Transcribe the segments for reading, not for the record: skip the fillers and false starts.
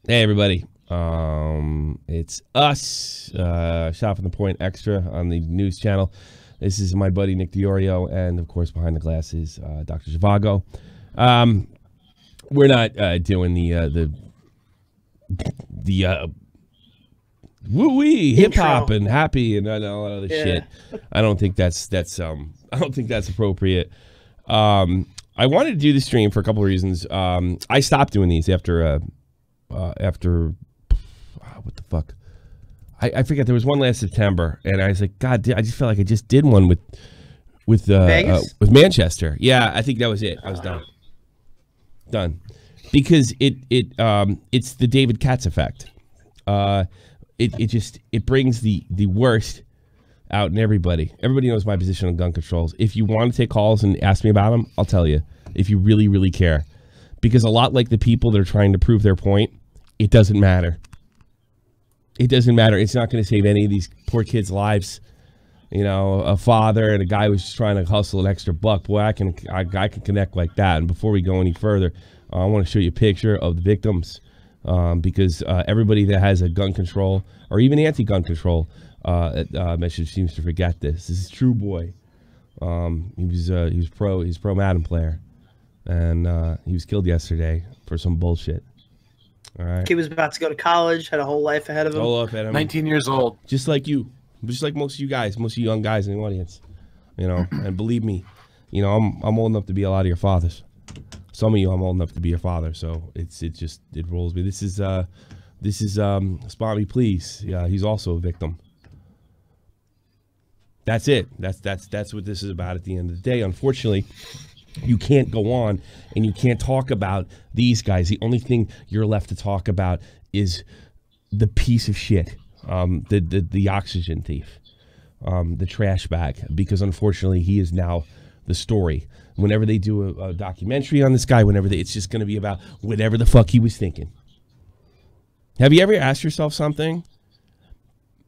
Hey everybody, it's us, Shop from the Point Extra on the news channel. This is my buddy Nick DiOrio, and of course behind the glass is Dr. Zhivago. We're not doing the woo-wee hip hop and happy and all that other shit. I don't think that's appropriate. I wanted to do the stream for a couple of reasons. I stopped doing these after what the fuck? I forget. There was one last September, and I was like, God, I just felt like I just did one with Manchester. Yeah, I think that was it. I was done because it's the David Katz effect. It brings the worst out in everybody. Everybody knows my position on gun controls. If you want to take calls and ask me about them, I'll tell you. If you really, really care. Because a lot like the people that are trying to prove their point, it doesn't matter. It doesn't matter. It's not going to save any of these poor kids' lives. You know, a father and a guy who's just trying to hustle an extra buck. Boy, I can connect like that. And before we go any further, I want to show you a picture of the victims. Because everybody that has a gun control or even anti-gun control message seems to forget this. This is True Boy. He's pro Madden player, and he was killed yesterday for some bullshit. All right. He was about to go to college, had a whole life ahead of him. 19 years old, just like you, just like most of you guys, most of you young guys in the audience. You know, and believe me, you know I'm old enough to be a lot of your fathers. Some of you, I'm old enough to be your father, so it rolls me. This is Spot Me Please. Yeah, he's also a victim. That's it. That's what this is about at the end of the day. Unfortunately, you can't go on and you can't talk about these guys. The only thing you're left to talk about is the piece of shit, the oxygen thief, the trash bag, because unfortunately he is now the story. Whenever they do a documentary on this guy, it's just going to be about whatever the fuck he was thinking. Have you ever asked yourself something?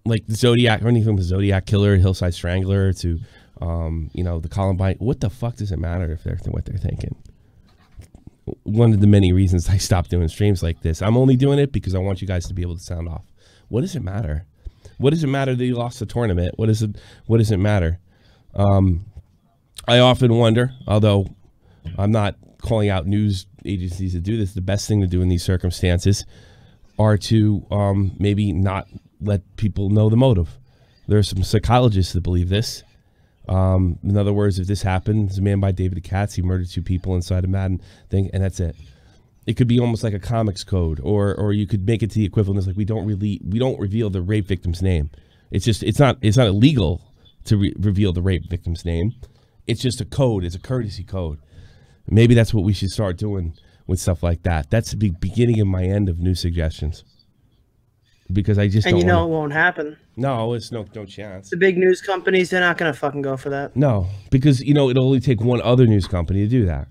Like the Zodiac, or anything from the Zodiac Killer, Hillside Strangler, to, the Columbine. What the fuck does it matter if they're what they're thinking? One of the many reasons I stopped doing streams like this. I'm only doing it because I want you guys to be able to sound off. What does it matter? What does it matter that you lost the tournament? What does it matter? I often wonder, although I'm not calling out news agencies to do this, the best thing to do in these circumstances are to maybe not let people know the motive. There are some psychologists that believe this. In other words, if this happened, there's a man by David Katz, he murdered 2 people inside a Madden thing, and that's it. It could be almost like a comics code, or you could make it to the equivalent as like we don't reveal the rape victim's name. It's not illegal to reveal the rape victim's name. It's just a code. It's a courtesy code. Maybe that's what we should start doing with stuff like that. That's the beginning of my end of new suggestions. Because I just don't it won't happen. No, it's no chance. The big news companies, they're not going to fucking go for that. No, because it'll only take one other news company to do that.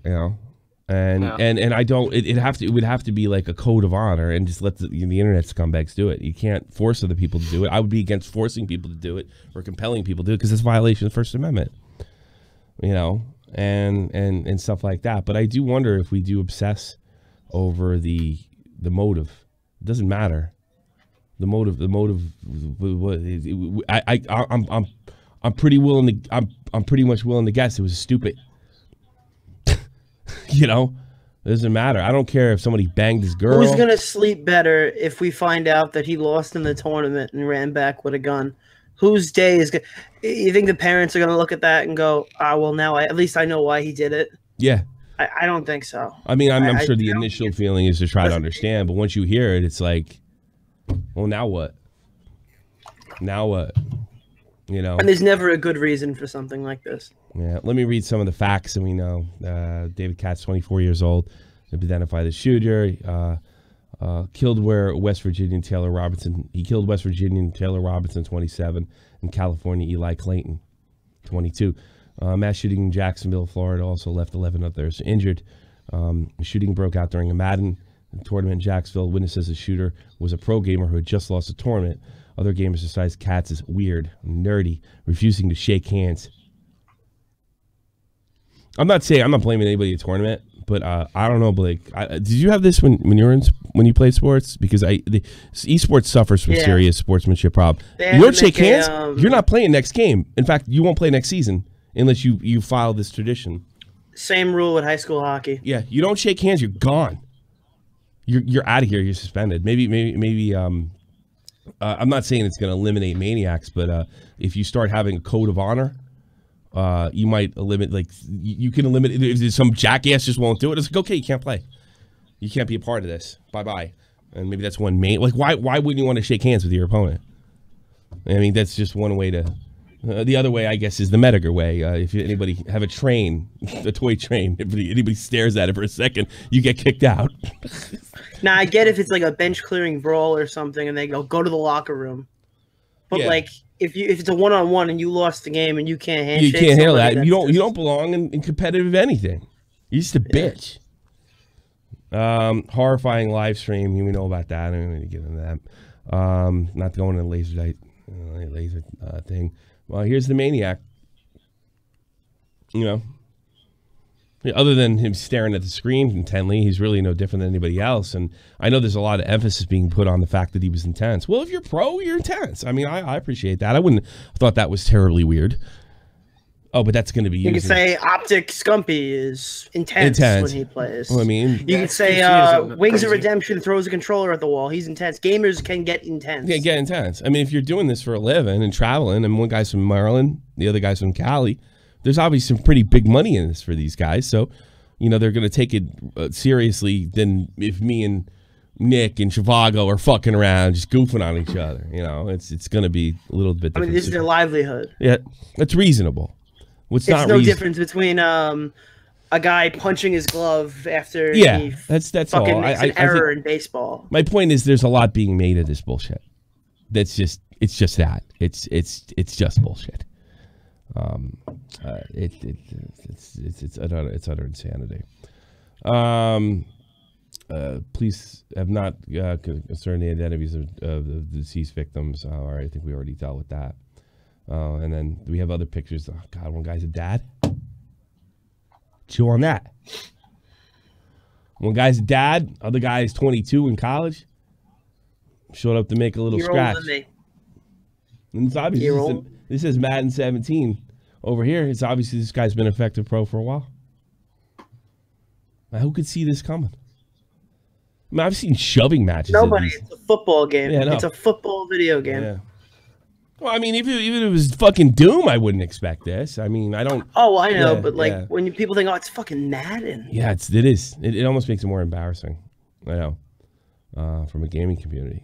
And I don't. It would have to be like a code of honor, and just let the internet scumbags do it. You can't force other people to do it. I would be against forcing people to do it or compelling people to do it because it's a violation of the First Amendment. And stuff like that. But I do wonder if we do obsess over the motive. It doesn't matter. The motive. I'm pretty much willing to guess it was stupid. It doesn't matter. I don't care if somebody banged his girl. Who's gonna sleep better if we find out that he lost in the tournament and ran back with a gun? Whose day is good? You think the parents are going to look at that and go, well, now at least I know why he did it? Yeah. I don't think so. I mean, I'm sure the initial feeling is to try to understand, but once you hear it, it's like, well, now what? Now what? And there's never a good reason for something like this. Yeah. Let me read some of the facts that we know. David Katz, 24 years old, identified the shooter. Killed West Virginian Taylor Robinson. He killed West Virginian Taylor Robinson, 27, and California Eli Clayton, 22. Mass shooting in Jacksonville, Florida, also left 11 others injured. The shooting broke out during a Madden tournament in Jacksonville. Witness says the shooter was a pro gamer who had just lost a tournament. Other gamers decided Katz is weird, nerdy, refusing to shake hands. I'm not blaming anybody at the tournament, but I don't know, Blake. Did you have this when you were in when you played sports? Because esports suffers from serious sportsmanship problem. You don't shake hands. You're not playing next game. In fact, you won't play next season unless you follow this tradition. Same rule with high school hockey. Yeah, you don't shake hands. You're gone. You're out of here. You're suspended. Maybe. I'm not saying it's going to eliminate maniacs, but if you start having a code of honor, you might eliminate. Like you can eliminate. If some jackass just won't do it, it's like, okay, you can't play. You can't be a part of this. Bye bye. And maybe that's one main. Like why wouldn't you want to shake hands with your opponent? I mean, that's just one way to. The other way, I guess, is the Mediger way. If anybody have a train, a toy train, if anybody stares at it for a second, you get kicked out. Now, I get if it's like a bench clearing brawl or something, and they go to the locker room. But like, if it's a one-on-one and you lost the game and you can't handshake, you can't handle that. You don't belong in competitive anything. You're just a bitch. Horrifying live stream. We know about that. I don't need to get into that. Not going to laser thing. Well, here's the maniac. You know, other than him staring at the screen intently, he's really no different than anybody else. And I know there's a lot of emphasis being put on the fact that he was intense. Well, if you're pro, you're intense. I mean, I appreciate that. I wouldn't have thought that was terribly weird. Oh, but that's going to be You can say Optic Scumpy is intense when he plays. Well, I mean, you can say Wings of Redemption throws a controller at the wall. He's intense. Gamers can get intense. Yeah, get intense. I mean, if you're doing this for a living and traveling, and one guy's from Maryland, the other guy's from Cali, there's obviously some pretty big money in this for these guys. So, you know, they're going to take it seriously than if me and Nick and Chivago are fucking around, just goofing on each other. You know, it's going to be a little bit different. I mean, this is their livelihood. Yeah, that's reasonable. It's no difference between a guy punching his glove after that's fucking all. makes an error in baseball. My point is, there's a lot being made of this bullshit. It's just that. It's just bullshit. It's utter insanity. Police have not concerned the identities of the deceased victims. All right, I think we already dealt with that. And then we have other pictures. Oh, God, one guy's a dad. Chew on that. One guy's a dad. Other guy is 22 in college. Showed up to make a little scratch. Older than me. And it's obvious. This is Madden 17 over here. It's obviously this guy's been an effective pro for a while. Now, who could see this coming? I mean, I've seen shoving matches. Nobody. It's a football game. Yeah, no. It's a football video game. Yeah. Well, I mean, even if it was fucking Doom, I wouldn't expect this. I mean, I don't. Oh, I know, but like when people think, oh, it's fucking Madden. Yeah, it is. It almost makes it more embarrassing. I know, from a gaming community.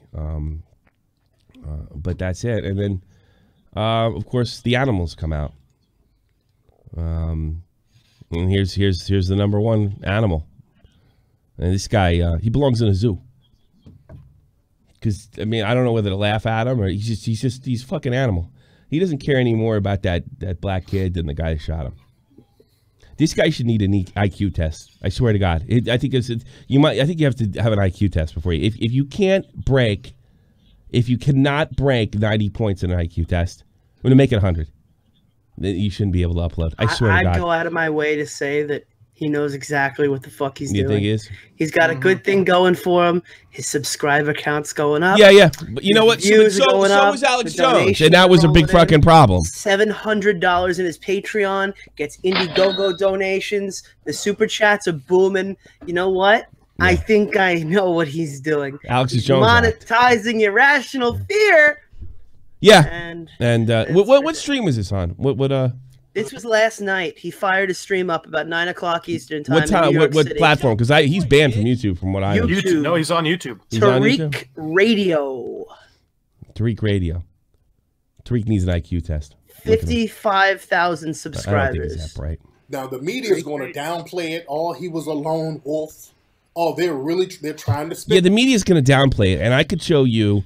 But that's it. And then, of course, the animals come out. And here's the number one animal. And this guy, he belongs in a zoo. Because, I mean, I don't know whether to laugh at him or he's a fucking animal. He doesn't care anymore about that black kid than the guy who shot him. This guy should need an IQ test. I swear to God. I think you have to have an IQ test before you. If you cannot break 90 points in an IQ test, I'm gonna make it 100. Then you shouldn't be able to upload. I swear to God. I'd go out of my way to say that he knows exactly what the fuck he's doing. You think he is? He's got a good thing going for him. His subscriber count's going up. Yeah. But you know what? So was Alex Jones, and that was a big fucking problem. $700 in his Patreon, gets Indiegogo donations. The super chats are booming. You know what? Yeah. I think I know what he's doing. Alex Jones monetizing irrational fear. Yeah. And what stream was this on? What This was last night. He fired his stream up about 9 o'clock Eastern time. What time? What platform? Because he's banned from YouTube, from what I know. YouTube. No, he's on YouTube. Tariq Radio. Tariq Radio. Tariq needs an IQ test. 55,000 subscribers. I don't think he's that bright. Now the media is going to downplay it. Oh, he was a lone wolf. Oh, they're trying to spin. Yeah, the media is going to downplay it, and I could show you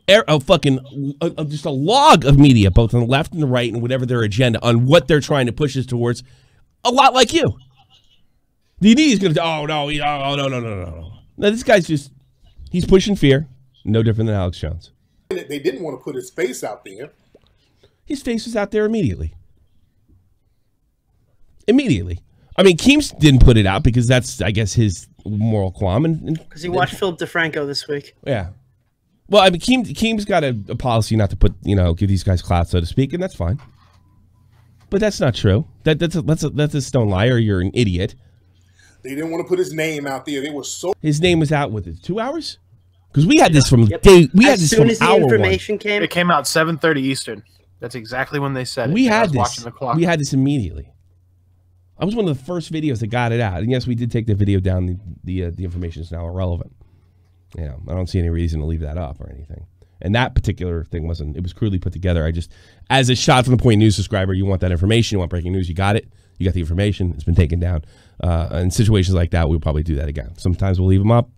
just a log of media, both on the left and the right, and whatever their agenda on what they're trying to push us towards. A lot like you. The media is going to. Oh no! No. This guy's he's pushing fear. No different than Alex Jones. They didn't want to put his face out there. His face was out there immediately. Immediately. I mean, Keems didn't put it out because that's, I guess, his moral qualm. Because he watched Philip DeFranco this week. Yeah. Well, I mean, Keems got a policy not to put, give these guys clout, so to speak, and that's fine. But that's not true. That's a stone lie, or you're an idiot. They didn't want to put his name out there. They were so. His name was out with it 2 hours. Because we had this from day. We had this from hour one. As soon as the information came, it came out 7:30 Eastern. That's exactly when they said it. We had this. We had this immediately. I was one of the first videos that got it out, and yes, we did take the video down. The information is now irrelevant. I don't see any reason to leave that up or anything. And that particular thing wasn't. It was crudely put together. I just, as a shot from the point news subscriber, you want that information. You want breaking news. You got it. You got the information. It's been taken down. In situations like that, we'll probably do that again. Sometimes we'll leave them up.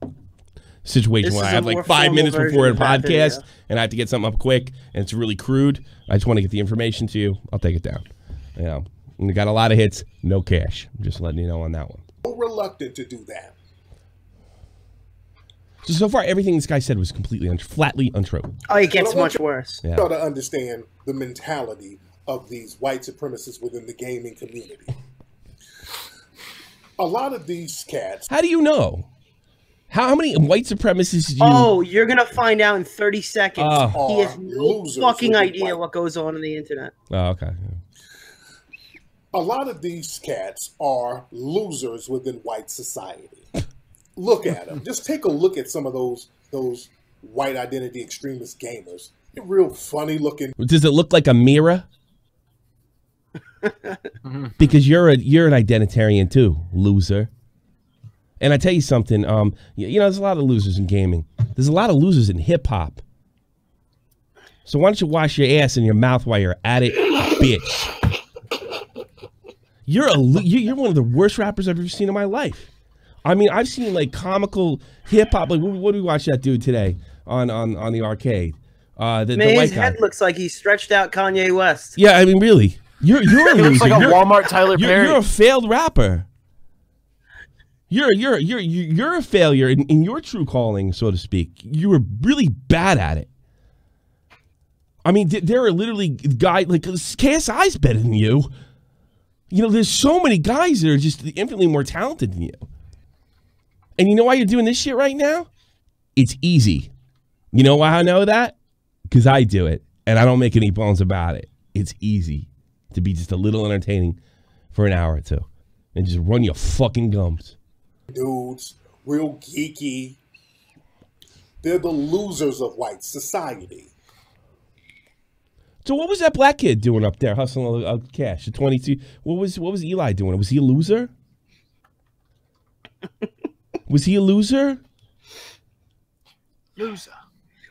Situation where I have like 5 minutes before a podcast and I have to get something up quick and it's really crude. I just want to get the information to you. I'll take it down. And we got a lot of hits, no cash. I'm just letting you know on that one. So reluctant to do that. So far, everything this guy said was completely flatly untrue. Oh, it gets much worse. You got to understand the mentality of these white supremacists within the gaming community. A lot of these cats. How do you know? How many white supremacists? You're gonna find out in 30 seconds. He has no fucking idea what goes on the internet. Oh, okay. A lot of these cats are losers within white society. Look at them. Just take a look at some of those white identity extremist gamers. They're real funny looking. Does it look like a mirror? Because you're an identitarian too, loser. And I tell you something, there's a lot of losers in gaming. There's a lot of losers in hip hop. So why don't you wash your ass and your mouth while you're at it, bitch? You're one of the worst rappers I've ever seen in my life. I mean, I've seen like comical hip hop. Like, what did we watch that dude today on the arcade? The his head looks like he stretched out Kanye West. Yeah, I mean, really, you're a loser. Looks like a Walmart Tyler Perry. You're a failed rapper. You're a failure in your true calling, so to speak. You were really bad at it. I mean, there are literally guys like KSI's better than you. There's so many guys that are just infinitely more talented than you. And you know why you're doing this shit right now? It's easy. You know why I know that? Because I do it, and I don't make any bones about it. It's easy to be just a little entertaining for an hour or two and just run your fucking gums. Dudes, real geeky. They're the losers of white society. So what was that black kid doing up there hustling cash at 22? What was Eli doing? Was he a loser? Was he a loser? Loser.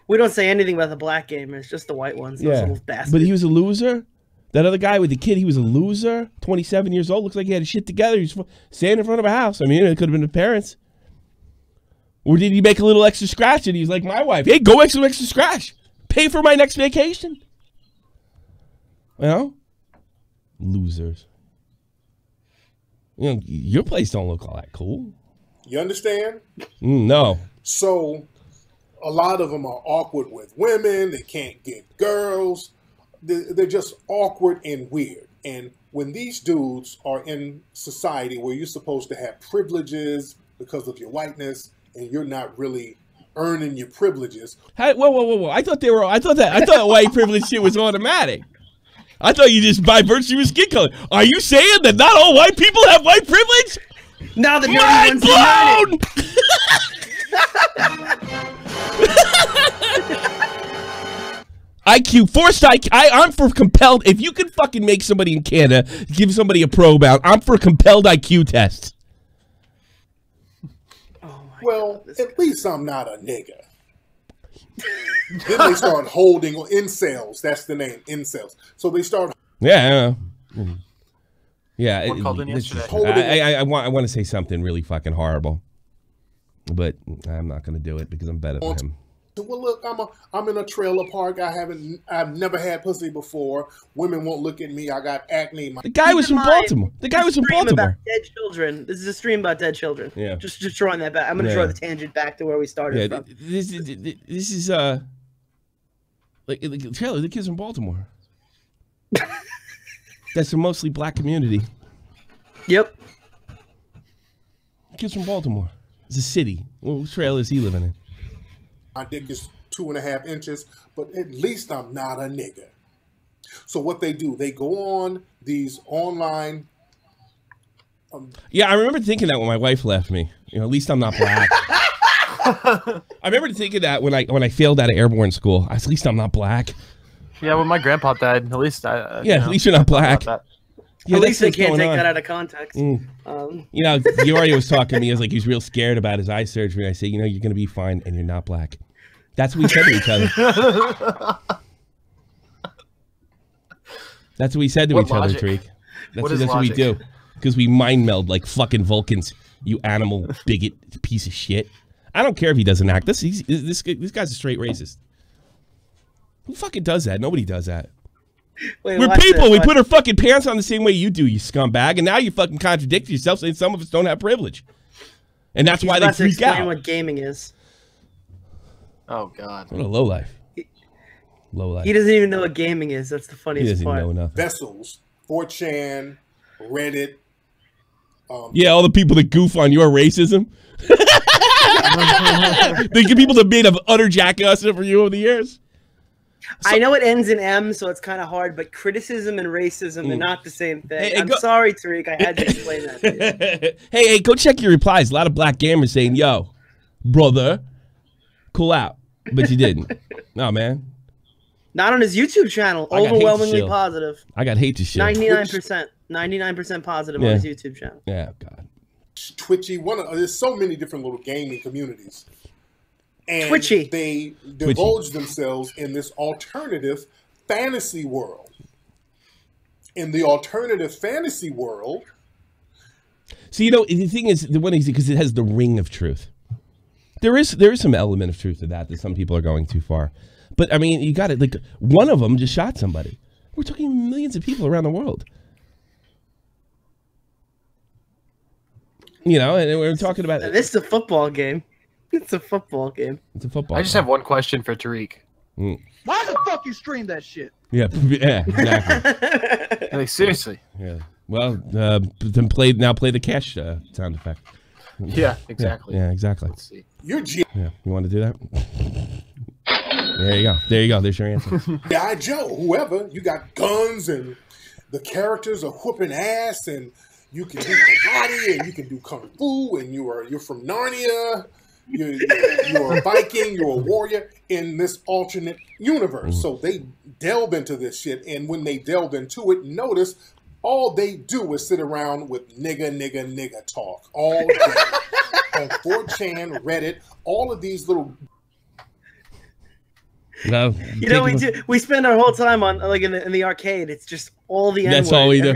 We don't say anything about the black gamers, just the white ones. Those little bastards. But he was a loser? That other guy with the kid, he was a loser. 27 years old, looks like he had his shit together. He's standing in front of a house. I mean, it could have been the parents. Or did he make a little extra scratch and he's like, my wife, hey, go make some extra scratch. Pay for my next vacation. Losers. Your place don't look all that cool. You understand? No. So, a lot of them are awkward with women. They can't get girls. They're just awkward and weird. And when these dudes are in society where you're supposed to have privileges because of your whiteness, and you're not really earning your privileges. Whoa! I thought white privilege shit was automatic. I thought you just by virtue of skin color. Are you saying that not all white people have white privilege? Now the nerdy ones IQ, forced IQ. I'm for compelled. If you can fucking make somebody in Canada give somebody a probe out, I'm for compelled IQ test. Well, at least I'm not a nigga. Then they start holding incels. That's the name, incels. So they start. Yeah. I want to say something really fucking horrible, but I'm not going to do it because I'm better than him. Well, look, I'm in a trailer park. I've never had pussy before. Women won't look at me. I got acne. The guy was from Baltimore. The guy was from Baltimore. About dead children. This is a stream about dead children. Yeah. Just drawing that back. I'm gonna draw the tangent back to where we started from. This is like the trailer. The kid's from Baltimore. That's a mostly black community. Yep. Kid's from Baltimore. It's a city. What trail is he living in? My dick is 2.5 inches, but at least I'm not a nigga. So what they do, they go on these online. Yeah, I remember thinking that when my wife left me. You know, at least I'm not black. I remember thinking that when I failed out of airborne school. At least I'm not black. Yeah, when my grandpa died, at least I. Yeah, at least you're not black. Yeah, at least they can't take that out of context. You know, Giorgio was talking to me. I was like, he's real scared about his eye surgery. And I say, you know, you're going to be fine, and you're not black. That's what we said to each other. That's what we said to each other, Tariq. That's what we do. Because we mind meld like fucking Vulcans, you animal bigot piece of shit. I don't care if he doesn't act. This guy's a straight racist. Who fucking does that? Nobody does that. Wait, We're people. We put our fucking pants on the same way you do, you scumbag. And now you fucking contradict yourself saying some of us don't have privilege. And that's why they freak out. What gaming is. Oh, God. What a lowlife. Lowlife. He doesn't even know what gaming is. That's the funniest part. He doesn't even know nothing. Vessels, 4chan, Reddit. Yeah, all the people that goof on your racism. The people that made an utter jackass for you over the years. So, I know it ends in M, so it's kind of hard, but criticism and racism, they're not the same thing. I'm sorry, Tariq. I had to explain that to you. Hey, go check your replies. A lot of black gamers saying, yo, brother, cool out. But you didn't. No, man. Not on his YouTube channel. Overwhelmingly positive. I got hate to shit. 99%. 99% positive on his YouTube channel. Yeah, God. Twitchy. There's so many different little gaming communities. And Twitchy. They divulge themselves in this alternative fantasy world. In the alternative fantasy world. So, you know, the thing is, the one is because it has the ring of truth. There is some element of truth to that some people are going too far. But, I mean, you got it. Like, one of them just shot somebody. We're talking millions of people around the world. You know, and we're talking about... This is a football game. It's a football game. It's a football I just have one question for Tariq. Why the fuck you stream that shit? Yeah, exactly. Like, seriously. Yeah. Well, then play the cash sound effect. Yeah, exactly. Yeah, exactly. Let's see. You're Yeah, you want to do that? There you go. There you go. There's your answer. Guy Joe, whoever. You got guns and the characters are whooping ass and you can do karate and you can do kung fu and you're from Narnia. You're a Viking. You're a warrior in this alternate universe. So they delve into this shit, and when they delve into it, notice all they do is sit around with nigga talk all day on 4chan, Reddit, all of these little. No, you know, we spend our whole time on like in the arcade. It's just all the N-word. That's all we do.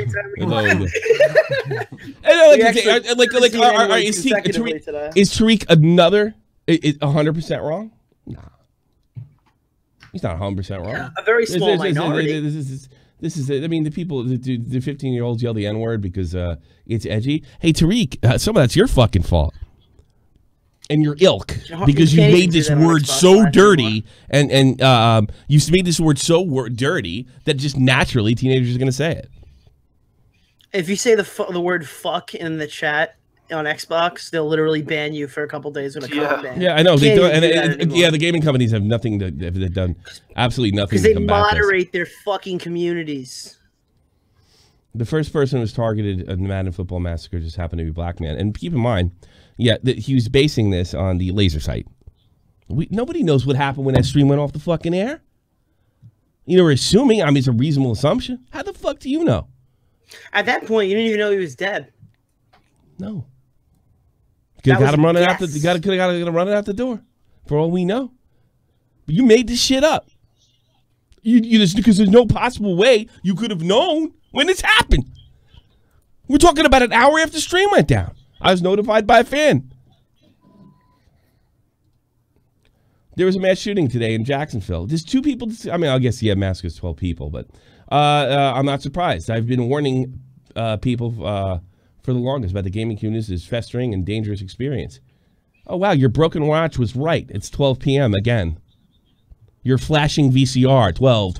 Is Tariq another? Is 100% wrong? No, he's not 100% wrong. A very small minority. This is. I mean, the 15-year-olds yell the N-word because it's edgy. Hey, Tariq, some of that's your fucking fault. And your ilk, because you made this word so dirty, and you made this word so dirty that just naturally teenagers are going to say it. If you say the word "fuck" in the chat on Xbox, they'll literally ban you for a couple days with a comment ban. Yeah, I know. They do, the gaming companies have nothing to. They've done absolutely nothing because they moderate their fucking communities. The first person who was targeted in the Madden Football Massacre just happened to be a black man, and keep in mind. Yeah, he was basing this on the laser sight. Nobody knows what happened when that stream went off the fucking air. You know, we're assuming. I mean, it's a reasonable assumption. How the fuck do you know? At that point, you didn't even know he was dead. No. You got him running out the. You got to run it out the door. For all we know, but you made this shit up. Because there's no possible way you could have known when this happened. We're talking about an hour after the stream went down. I was notified by a fan. There was a mass shooting today in Jacksonville. There's 2 people. I mean, I guess, yeah, mask is 12 people, but I'm not surprised. I've been warning people for the longest about the gaming community is festering and dangerous experience. Oh, wow, your broken watch was right. It's 12 p.m. again. Your flashing VCR, 12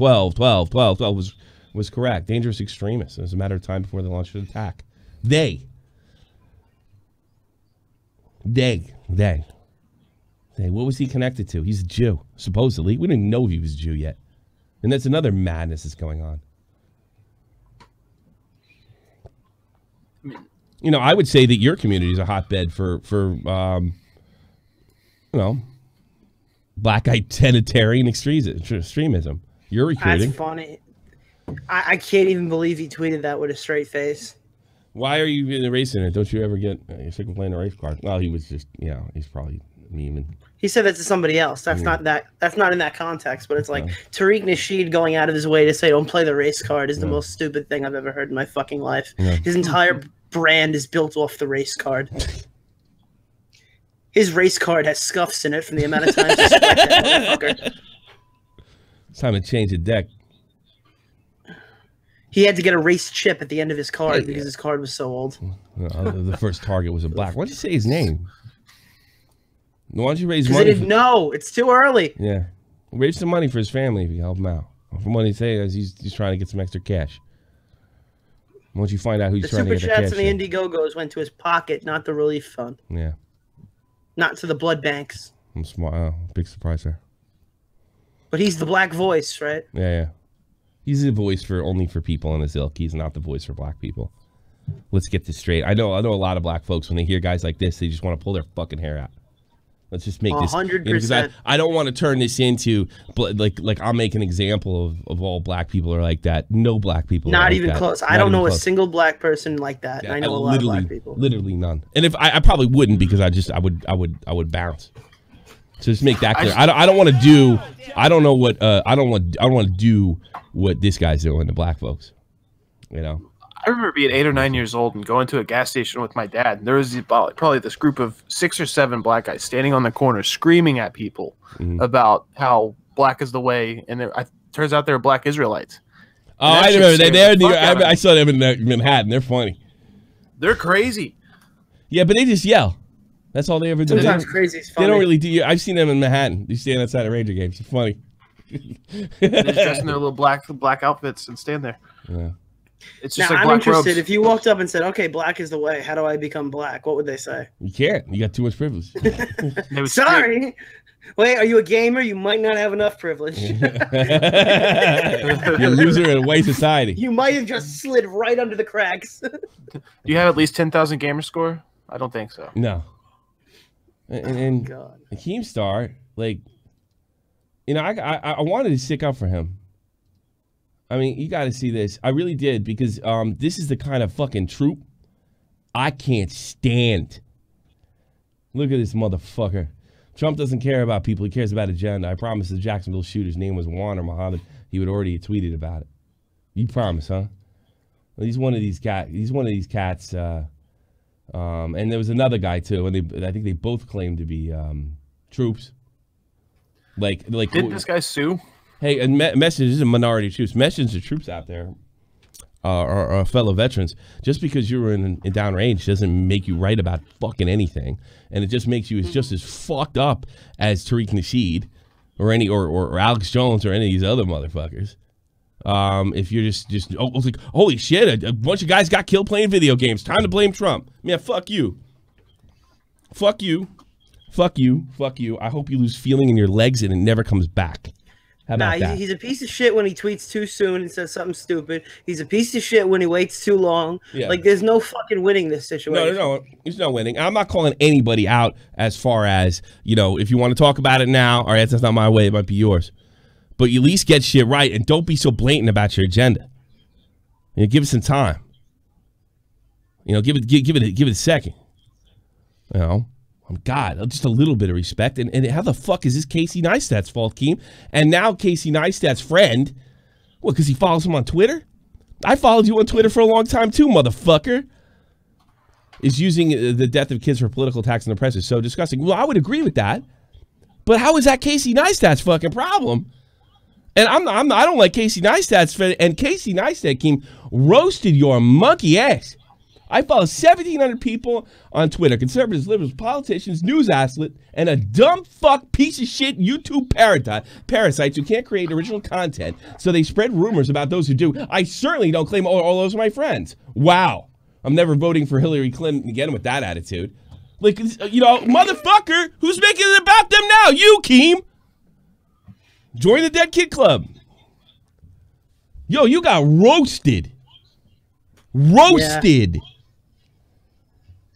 was correct. Dangerous extremists. It was a matter of time before they launched an attack. They. What was he connected to? He's a Jew, supposedly. We didn't know if he was a Jew yet. And that's another madness that's going on. You know, I would say that your community is a hotbed for you know, black identitarian extremism. You're recruiting. That's funny. I can't even believe he tweeted that with a straight face. Why are you erasing it? Don't you ever get sick of playing a race card? Well, he was just, you know, he's probably memeing. He said that to somebody else. That's not that. That's not in that context. But it's like Tariq Nasheed going out of his way to say "Don't play the race card" is the most stupid thing I've ever heard in my fucking life. His entire brand is built off the race card. His race card has scuffs in it from the amount of times he swiped that motherfucker. It's time to change the deck. He had to get a race chip at the end of his card because his card was so old. The first target was a black. Why'd you say his name? Why don't you raise money? Because they didn't know. It's too early. Yeah. Raise some money for his family if you help him out. From what he says, he's trying to get some extra cash. Once you find out who he's trying to get the cash. The Super Chats and the Indiegogos went to his pocket, not the relief fund. Yeah. Not to the blood banks. I'm smart. Oh, big surprise there. But he's the black voice, right? Yeah. He's the voice only for people in his ilk. He's not the voice for black people. Let's get this straight. I know a lot of black folks, when they hear guys like this, they just want to pull their fucking hair out. Let's just make 100%. this. You know, I don't want to turn this into like I'll make an example of all black people are like that. No black people. Not are even like close. Not I don't know close. A single black person like that. Yeah, I know a lot of black people. Literally none. And if I probably wouldn't, because I would bounce. So just make that clear. I don't want to do. I don't know what. I don't want to do what this guy's doing to black folks. You know. I remember being 8 or 9 years old and going to a gas station with my dad. And there was probably this group of 6 or 7 black guys standing on the corner screaming at people about how black is the way. And it turns out they're black Israelites. Oh, I remember. I saw them in Manhattan. They're funny. They're crazy. Yeah, but they just yell. That's all they ever do. Sometimes crazy is funny. They don't really do. I've seen them in Manhattan. They stand outside of Ranger games. It's funny. They just dress in their little black outfits and stand there. Yeah. It's just now, like I'm black interested. robes. If you walked up and said, "Okay, black is the way. How do I become black?" What would they say? You can't. You got too much privilege. Sorry. Wait, are you a gamer? You might not have enough privilege. You're a loser in a white society. You might have just slid right under the cracks. Do you have at least 10,000 gamer score? I don't think so. No. And Keemstar, like, you know, I wanted to stick up for him. I mean, you got to see this. I really did, because this is the kind of fucking troop I can't stand. Look at this motherfucker. Trump doesn't care about people. He cares about agenda. I promise the Jacksonville shooter's name was Juan or Muhammad, he would already have tweeted about it. You promise, huh? Well, he's one of these cats. And there was another guy too, and I think they both claimed to be troops. Like didn't this guy sue? Hey, and Message is a minority of troops. Message of troops out there are fellow veterans. Just because you were in downrange doesn't make you right about fucking anything, and it just makes you just as fucked up as Tariq Nasheed or Alex Jones or any of these other motherfuckers. If you're just it's like, holy shit, a bunch of guys got killed playing video games. Time to blame Trump. Man, fuck you. Fuck you. Fuck you. Fuck you. I hope you lose feeling in your legs and it never comes back. How about that? He's a piece of shit when he tweets too soon and says something stupid. He's a piece of shit when he waits too long. Yeah. Like, there's no fucking winning this situation. No. There's no winning. I'm not calling anybody out as far as, you know, if you want to talk about it now, all right, that's not my way. It might be yours. But you at least get shit right and don't be so blatant about your agenda. You know, give it some time. You know, give it a second. You know, God, just a little bit of respect. And how the fuck is this Casey Neistat's fault, Keem? And now Casey Neistat's friend, what, because he follows him on Twitter? I followed you on Twitter for a long time too, motherfucker. Is using the death of kids for political attacks on the press is so disgusting. Well, I would agree with that. But how is that Casey Neistat's fucking problem? And I don't like Casey Neistat's friend. And Casey Neistat, Keem, roasted your monkey ass. I follow 1,700 people on Twitter, conservatives, liberals, politicians, news outlet, and a dumb fuck piece of shit YouTube parasites who can't create original content, so they spread rumors about those who do. I certainly don't claim all those are my friends. Wow. I'm never voting for Hillary Clinton again with that attitude. Like, you know, motherfucker, who's making it about them now? You, Keem. Join the Dead Kid Club. Yo, you got roasted. Roasted. Yeah.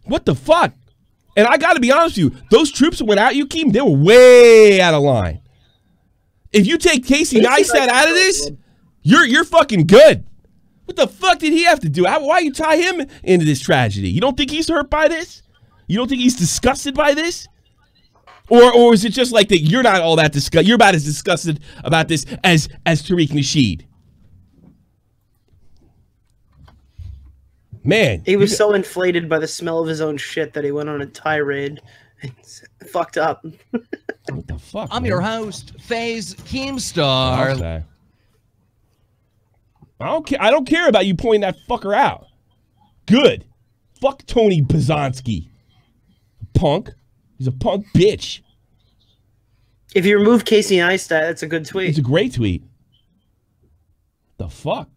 What the fuck? And I got to be honest with you, those troops that went out, you Keem, they were way out of line. If you take Casey Neistat out of this, you're fucking good. What the fuck did he have to do? Why you tie him into this tragedy? You don't think he's hurt by this? You don't think he's disgusted by this? Or is it just like that you're not all that disgusted? You're about as disgusted about this as Tariq Nasheed. Man. He was so inflated by the smell of his own shit that he went on a tirade and fucked up. What the fuck? I'm your host, FaZe Keemstar. Okay. I don't care about you pointing that fucker out. Good. Fuck Tony Pazanski. Punk. He's a punk bitch. If you remove Casey Neistat, that's a good tweet. It's a great tweet. The fuck?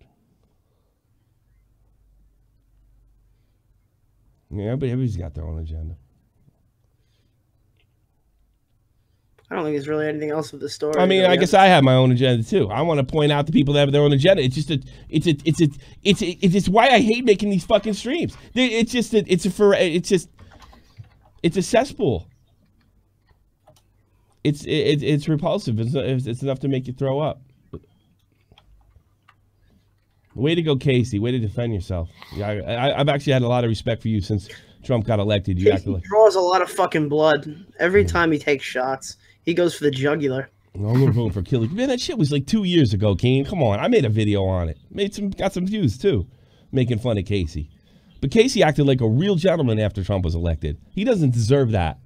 Yeah, everybody's got their own agenda. I don't think there's really anything else with the story. I mean, I guess I have my own agenda too. I want to point out to people that have their own agenda. It's just it's why I hate making these fucking streams. It's a cesspool. It's repulsive. It's enough to make you throw up. Way to go, Casey. Way to defend yourself. Yeah, I've actually had a lot of respect for you since Trump got elected. Casey draws a lot of fucking blood every time he takes shots. He goes for the jugular. I'm voting for Killy. Man, that shit was like 2 years ago, Keen. Come on, I made a video on it. Got some views too, making fun of Casey. But Casey acted like a real gentleman after Trump was elected. He doesn't deserve that.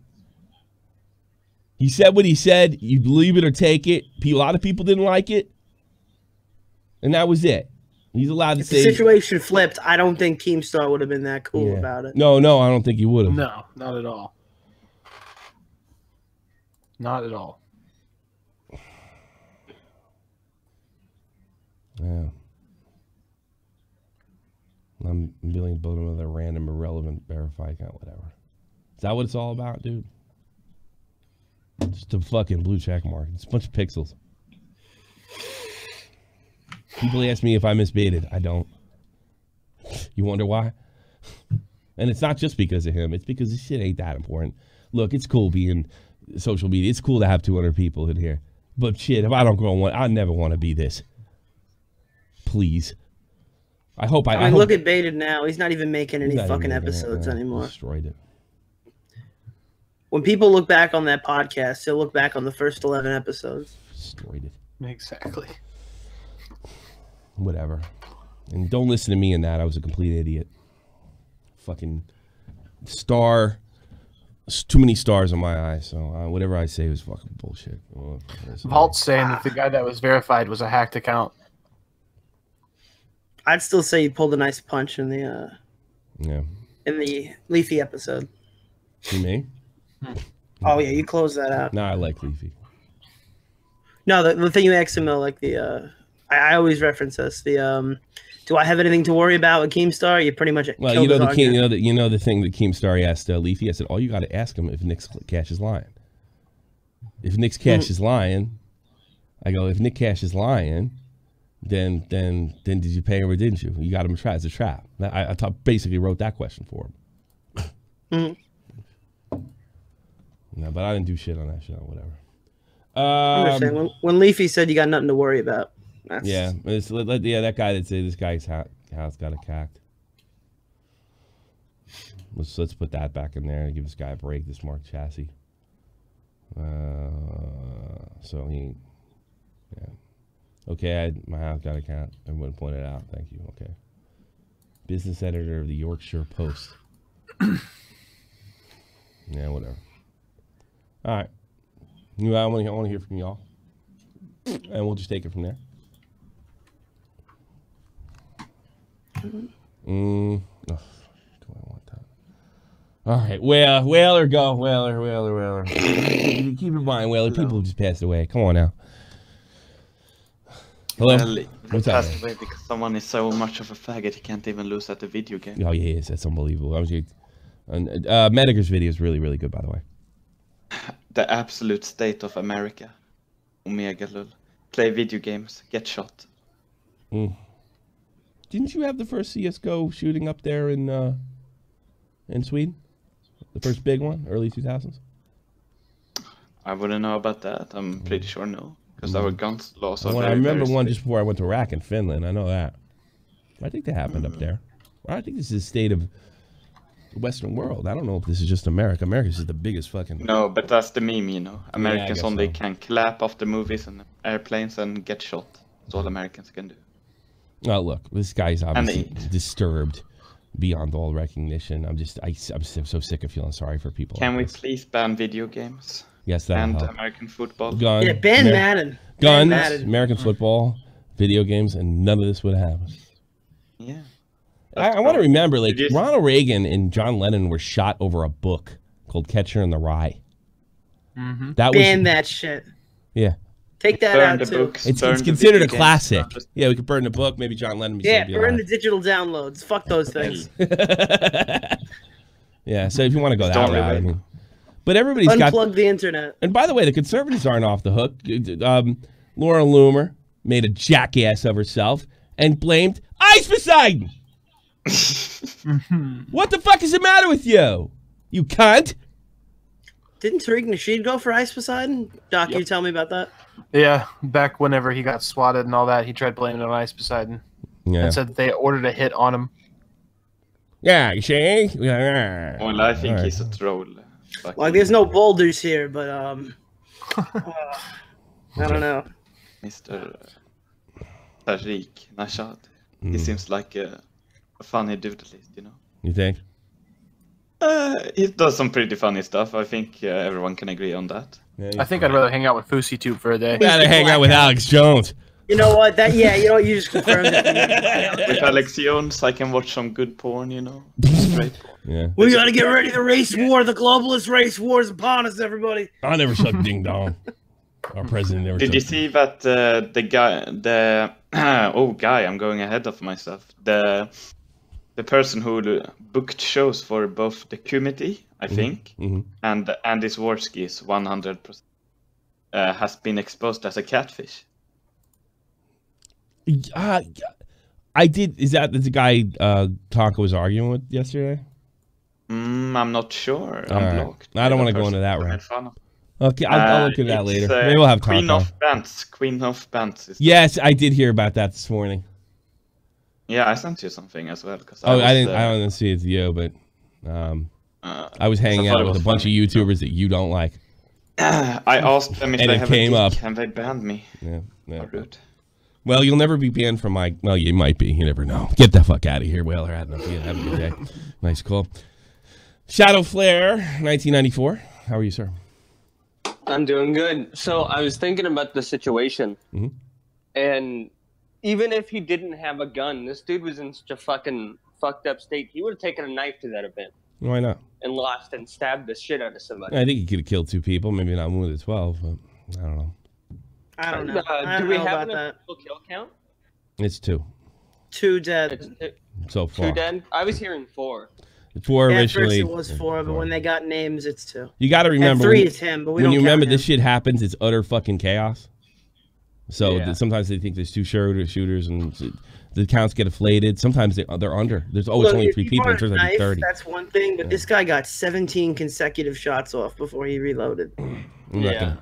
He said what he said. You believe it or take it. A lot of people didn't like it, and that was it. He's allowed to say. If the situation flipped, I don't think Keemstar would have been that cool about it. No, I don't think he would have. No, not at all. Not at all. Yeah. I'm billing building another random, irrelevant, verified account, whatever. Is that what it's all about, dude? Just a fucking blue check mark. It's a bunch of pixels. People ask me if I misbaited. I don't. You wonder why? And it's not just because of him. It's because this shit ain't that important. Look, it's cool being social media. It's cool to have 200 people in here. But shit, if I don't grow one, I never want to be this. Please. I hope I mean, look at Baited now. He's not even making any fucking episodes anymore. Destroyed it. When people look back on that podcast, they'll look back on the first 11 episodes. Destroyed it. Exactly. Whatever. And don't listen to me in that. I was a complete idiot. Fucking star. Too many stars in my eyes. So whatever I say was fucking bullshit. Vault's saying that the guy that was verified was a hacked account. I'd still say you pulled a nice punch in the in the Leafy episode. You me? Oh yeah, you closed that out. No, I like Leafy. No, the thing you asked him though, like the I always reference this. The do I have anything to worry about with Keemstar? You pretty much well, you know the thing that Keemstar asked Leafy. I said, all you got to ask him if Nick's Cash is lying. If Nick's Cash is lying, I go, if Nick Cash is lying, then did you pay him or didn't you? You got him as a trap. I basically wrote that question for him. No, but I didn't do shit on that shit or whatever. I'm just saying, when Leafy said you got nothing to worry about. Yeah, that guy that said this guy's house got attacked. Let's put that back in there and give this guy a break. This Mark Chassis. So he, yeah. Okay, my house got attacked. Everyone pointed out. Thank you. Okay. Business editor of the Yorkshire Post. Yeah, whatever. All right. I want to hear from y'all, and we'll just take it from there. Oh, do I want that? All right, Whaler, go, Whaler. Keep in mind, Whaler, people just passed away. Come on now. Hello. Well, What's up? passed away because someone is so much of a faggot he can't even lose at the video game. Oh yeah, that's unbelievable. And Mediger's video is really, really good, by the way. The absolute state of America. Omega lol. Play video games, get shot. Didn't you have the first CS:GO shooting up there in Sweden? The first big one, early 2000s? I wouldn't know about that. I'm pretty sure no. Because our guns laws are Well, I remember one just before I went to Iraq in Finland. I know that. I think that happened up there. I think this is the state of the Western world. I don't know if this is just America. America's just the biggest fucking... No, but that's the meme, you know. Americans guess only so. can clap after movies and airplanes and get shot. That's all Americans can do. Oh, look, this guy's obviously disturbed beyond all recognition. I'm so sick of feeling sorry for people. Can like we this. please ban video games? Yes, that And help. American football? Gun, Yeah, ban Madden. Guns, Ban Madden. American football, video games, and none of this would happen. Yeah. I want to remember, like, Did you- Ronald Reagan and John Lennon were shot over a book called Catcher in the Rye. That was... Ban that shit. Yeah. Take that Burn out the too. books. It's burn the considered a video games, classic. burn Yeah, we could burn the book. Maybe John Lennon would Yeah, still be burn alive. the digital downloads. Fuck those things. Yeah, so if you want to go that Don't route, I really. mean... But everybody's got... Unplug the internet. And by the way, the conservatives aren't off the hook. Laura Loomer made a jackass of herself and blamed Ice Poseidon. What the fuck is the matter with you? You cunt. Didn't Tariq Nasheed go for Ice Poseidon? Doc, you tell me about that. Yeah, back whenever he got swatted and all that, he tried blaming it on Ice Poseidon Yeah. and said that they ordered a hit on him. Yeah, you see? Yeah. Well, I think Alright. he's a troll. Like, there's no boulders here, but I don't know. Mr. Tariq Nasheed. He seems like a funny dude, at least, you know. You think? He does some pretty funny stuff. I think everyone can agree on that. Yeah, I think I'd rather hang out with Fousey Tube for a day. gotta hang out with Alex Jones. You know what? You just confirmed it. With Alex Jones, I can watch some good porn, you know. Straight porn. Yeah. We gotta get ready. The race war, the globalist race war is upon us, everybody. I never sucked ding dong. Our president never Did you sucked- see that the guy, I'm going ahead of myself. The person who booked shows for both the committee, I think, and Andy Swarsky's 100% has been exposed as a catfish. I did. Is that the guy Tonka was arguing with yesterday? I'm not sure. I'm Alright. blocked. I don't by wanna the go into person that who made route. fun of. Okay, I'll look at that It's, later. Maybe we'll have Queen Tonka. of Bands. Queen of Bands. Yes, I did hear about that this morning. Yeah, I sent you something as well. Cause Oh, was, I didn't see it's you, but I was hanging thought out it with a was bunch funny. of YouTubers that you don't like. I asked them if And they it have came a dick, up. and they banned me. Yeah. How rude. Well, you'll never be banned from my. Well, you might be. You never know. Get the fuck out of here, Whaler. Have a good day. Nice call. Shadow Flare, 1994. How are you, sir? I'm doing good. So I was thinking about the situation, and even if he didn't have a gun, this dude was in such a fucking fucked up state. He would have taken a knife to that event Why not? and lost and stabbed the shit out of somebody. I think he could have killed 2 people. Maybe not wounded 12, but I don't know. I don't know. I Do don't we know have about an that. official kill count? It's 2 2 dead. It's so far. 2 dead. I was hearing 4. 4 Yeah, at first originally. it was 4, but when they got names, it's 2. You got to And remember 3 when, is him, but we when don't you count remember him. this shit happens, it's utter fucking chaos. So Yeah. sometimes they think there's 2 shooters, and the counts get inflated. Sometimes they're under. There's always Look, only if 3 you people. It brought a turns out to be knife, 30. That's one thing, but this guy got 17 consecutive shots off before he reloaded. I'm not Yeah. gonna-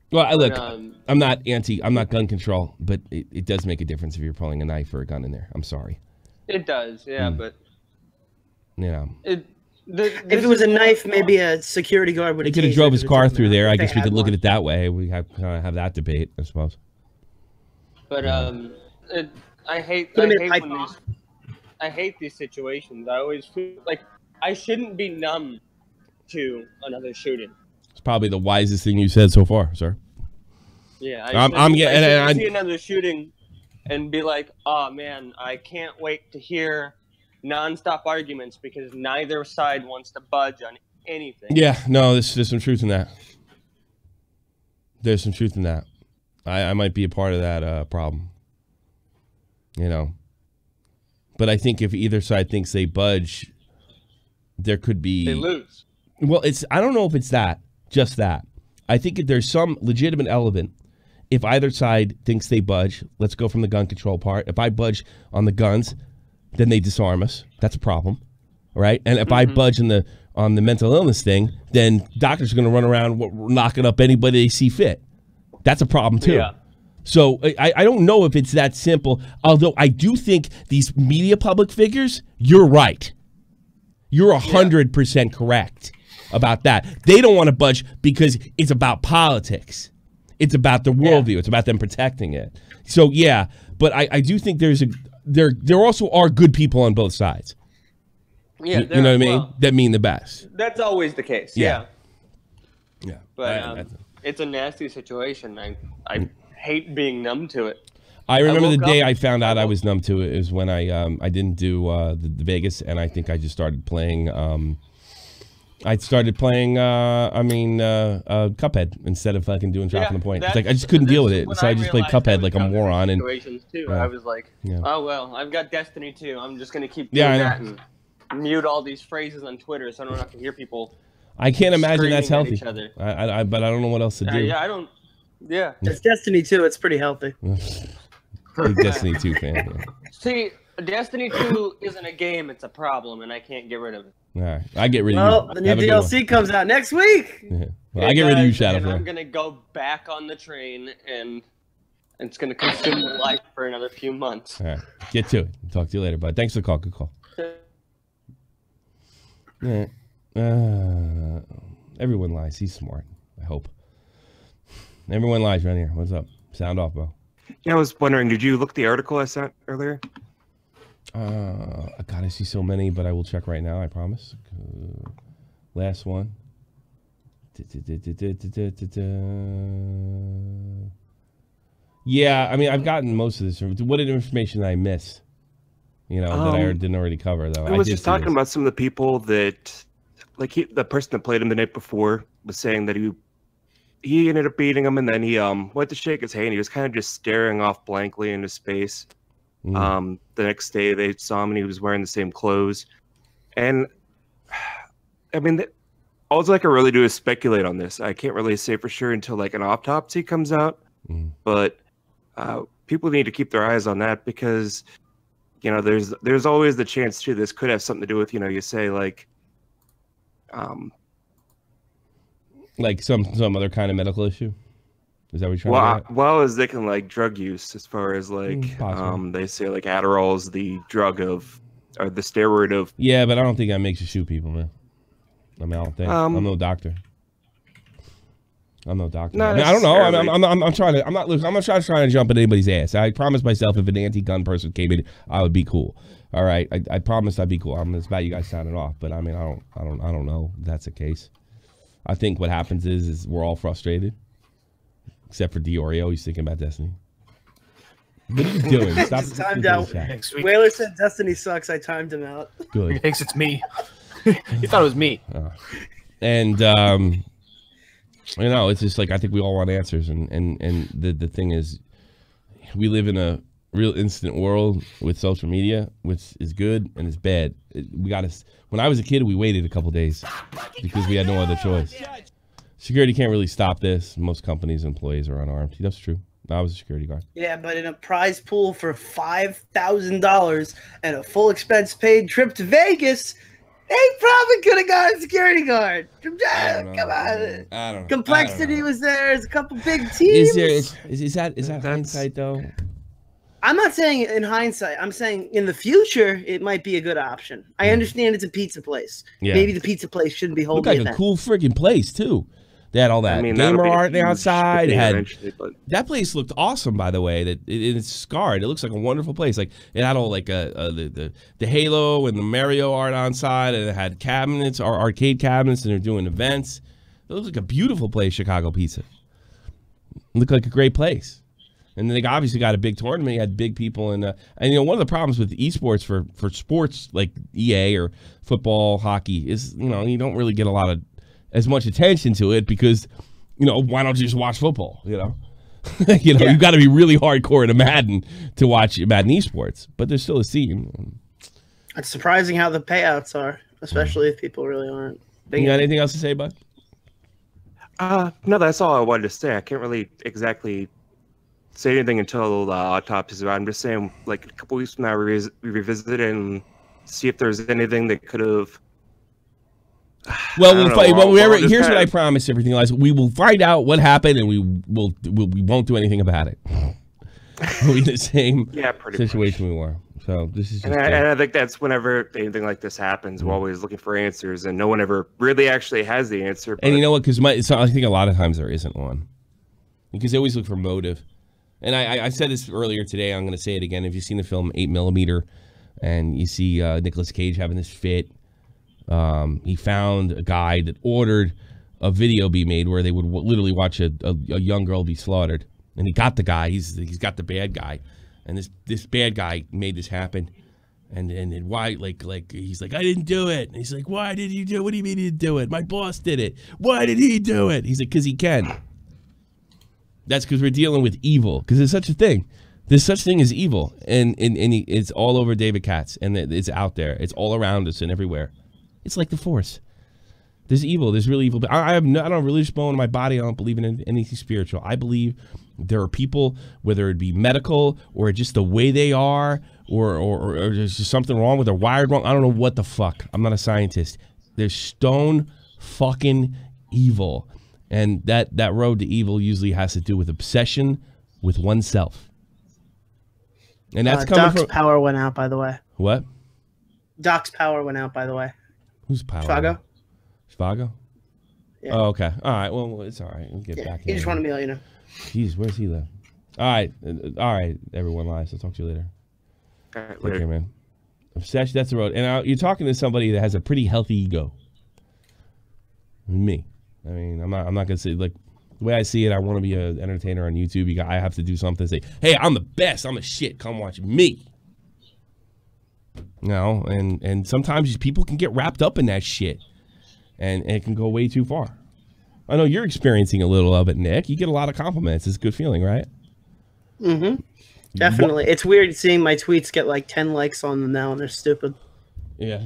Well, look, um, I'm not gun control, but it does make a difference if you're pulling a knife or a gun in there. I'm sorry. It does, yeah, but You know, it. If it was a knife, maybe a security guard would he have could have tased drove it his if it car took him through out, there. if I they guess we had could look one. at it that way. We kind of have that debate, I suppose. But I hate Could've been a pipe when bomb. I hate these situations. I always feel like I shouldn't be numb to another shooting. It's probably the wisest thing you said so far, sir. Yeah, I'm getting- I and I- see another shooting and be like, oh man, I can't wait to hear nonstop arguments because neither side wants to budge on anything. Yeah, no, there's some truth in that. There's some truth in that. I might be a part of that problem. You know. But I think if either side thinks they budge, there could be. They lose. Well, I don't know if it's just that. I think there's some legitimate element. If either side thinks they budge, let's go from the gun control part. If I budge on the guns, then they disarm us. That's a problem, right? And if I budge on the mental illness thing, then doctors are going to run around knocking up anybody they see fit. That's a problem too. Yeah. So I don't know if it's that simple, although I do think these media public figures, you're right. You're 100% correct about that. They don't want to budge because it's about politics. It's about the worldview. It's about them protecting it. So, yeah, but I do think there also are good people on both sides. Yeah, you know what I mean? Well, that mean the best. That's always the case, yeah. But it's a nasty situation. I hate being numb to it. I remember the day I found out I was numb to it is when I didn't do the Vegas, and I think I just started playing. Cuphead instead of fucking doing dropping the point. It's like I just couldn't deal with it, so I just played Cuphead like a moron. And too, I was like, oh well, I've got Destiny 2. I'm just gonna keep doing that and mute all these phrases on Twitter so I don't have to hear people. I can't imagine that's healthy. But I don't know what else to do. I don't. Yeah, it's Destiny 2. It's pretty healthy. Big Destiny 2 fan. Yeah. See, Destiny 2 isn't a game; it's a problem, and I can't get rid of it. All right, I get rid of you. Well, the new DLC comes out next week. Yeah. Well, I get rid of you, Shadowflame. I'm gonna go back on the train, and it's gonna consume my life for another few months. All right, get to it. Talk to you later, bud. Thanks for the call. Good call. Yeah. Everyone lies. He's smart. I hope. Everyone lies right here. What's up? Sound off, bro. Yeah, I was wondering, did you look the article I sent earlier? God, I see so many, but I will check right now, I promise. Last one. Yeah, I mean, I've gotten most of this. What information did I miss? You know, that I didn't already cover, though. I was just talking about some of the people that, like, the person that played him the night before was saying that he ended up beating him, and then he went to shake his hand. He was kind of just staring off blankly into space. The next day they saw him and he was wearing the same clothes. And I mean, all I can really do is speculate on this. I can't really say for sure until like an autopsy comes out. But people need to keep their eyes on that because, you know, there's always the chance too this could have something to do with, you know, you say like some other kind of medical issue. Is that what you're trying to get? Well, as they can like drug use, as far as like they say like Adderall is the drug of, or the steroid of. Yeah, but I don't think that makes you shoot people, man. I mean, I don't think. I'm no doctor. I'm no doctor. I mean, I don't know. I'm trying to. I'm not trying to jump in anybody's ass. I promised myself if an anti-gun person came in, I would be cool. All right, I promised I'd be cool. It's about you guys sounding off, but I mean, I don't know if that's the case. I think what happens is we're all frustrated. Except for Diorio, he's thinking about Destiny. What are you doing? Stop. Timed out. Whaler said Destiny sucks. I timed him out. Good. He thinks it's me. He thought it was me. And you know, it's just like I think we all want answers, and the thing is, we live in a real instant world with social media, which is good and it's bad. When I was a kid, we waited a couple days because we had no other choice. Security can't really stop this. Most companies' employees are unarmed. That's true. I was a security guard. Yeah, but in a prize pool for $5,000 and a full expense paid trip to Vegas, they probably could have got a security guard. Come on. I don't know. Complexity was there. There's a couple big teams. Is that hindsight though? I'm not saying in hindsight. I'm saying in the future it might be a good option. I understand it's a pizza place. Yeah. Maybe the pizza place shouldn't be holding. Looked like a cool freaking place too. They had all that gamer art outside. That place looked awesome, by the way. It's scarred. It looks like a wonderful place. Like it had all like the Halo and the Mario art on side, and it had cabinets, or arcade cabinets, and they're doing events. It looks like a beautiful place, Chicago Pizza. It looked like a great place. And then they obviously got a big tournament. You had big people, and you know, one of the problems with esports for sports like EA or football, hockey is, you know, you don't really get as much attention to it because, you know, why don't you just watch football? You know, you got to be really hardcore into Madden to watch Madden esports, but there's still a scene. It's surprising how the payouts are. especially if people really aren't. You got anything else to say, bud? No, that's all I wanted to say. I can't really exactly say anything until the autopsy is around. I'm just saying, like, a couple weeks from now, we revisit it and see if there's anything that could have. Well, here's what I promise everything else. We will find out what happened, and we won't do anything about it. We'll be in the same situation we were. So this is just and I think that's whenever anything like this happens, we're always looking for answers, and no one ever really actually has the answer. But... And you know what? Because I think a lot of times there isn't one. Because they always look for motive. And I said this earlier today. I'm going to say it again. If you've seen the film 8mm, and you see Nicolas Cage having this fit, he found a guy that ordered a video be made where they would literally watch a young girl be slaughtered. And he got the guy. He's got the bad guy. And this bad guy made this happen, and why like he's like, I didn't do it. And he's like, why did you do it? What do you mean you didn't do it? My boss did it. Why did he do it? He's like, because he can. That's because we're dealing with evil. Because there's such a thing. There's such thing as evil, and it's all over David Katz, and it's out there. It's all around us and everywhere. It's like the Force. There's evil. There's really evil. I don't have religious bone in my body. I don't believe in anything spiritual. I believe there are people, whether it be medical or just the way they are, or there's just something wrong with their wired wrong. I don't know what the fuck. I'm not a scientist. There's stone fucking evil, and that road to evil usually has to do with obsession with oneself. And that's coming Doc's power went out, by the way. What? Doc's power went out, by the way. Whose power? Chicago. Spago? Yeah. Oh, okay. All right. Well, it's all right. We'll get back. He just wanted me to let you know. Jeez, where's he live? All right, everyone. Lies. I'll talk to you later. All right, Take care, man. Obsession. That's the road. And you're talking to somebody that has a pretty healthy ego. Me. I mean, I'm not gonna say, like, the way I see it. I want to be an entertainer on YouTube. I have to do something. Say, hey, I'm the best. I'm a shit. Come watch me. You know, and sometimes people can get wrapped up in that shit, and it can go way too far. I know you're experiencing a little of it, Nick. You get a lot of compliments. It's a good feeling, right? Mm-hmm. Definitely. It's weird seeing my tweets get like 10 likes on them now, and they're stupid. Yeah.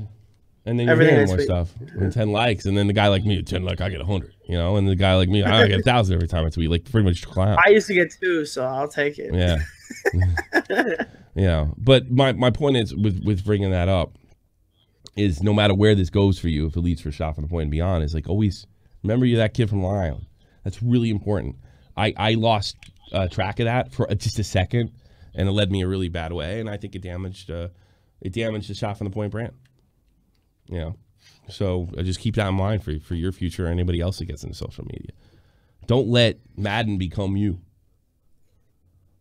And then you're hearing more stuff. And 10 likes, and then the guy like me, 10 likes, I get 100. You know, and the guy like me, I get 1,000 every time I tweet. Like, pretty much clown. I used to get 2, so I'll take it. Yeah. Yeah. But my point is, with bringing that up, is no matter where this goes for you, if it leads for Shot from the Point and beyond, is like always remember you're that kid from Long Island. That's really important. I lost track of that for just a second, and it led me a really bad way, and I think it damaged the Shot from the Point brand. You know, so just keep that in mind for your future or anybody else that gets into social media. Don't let Madden become you.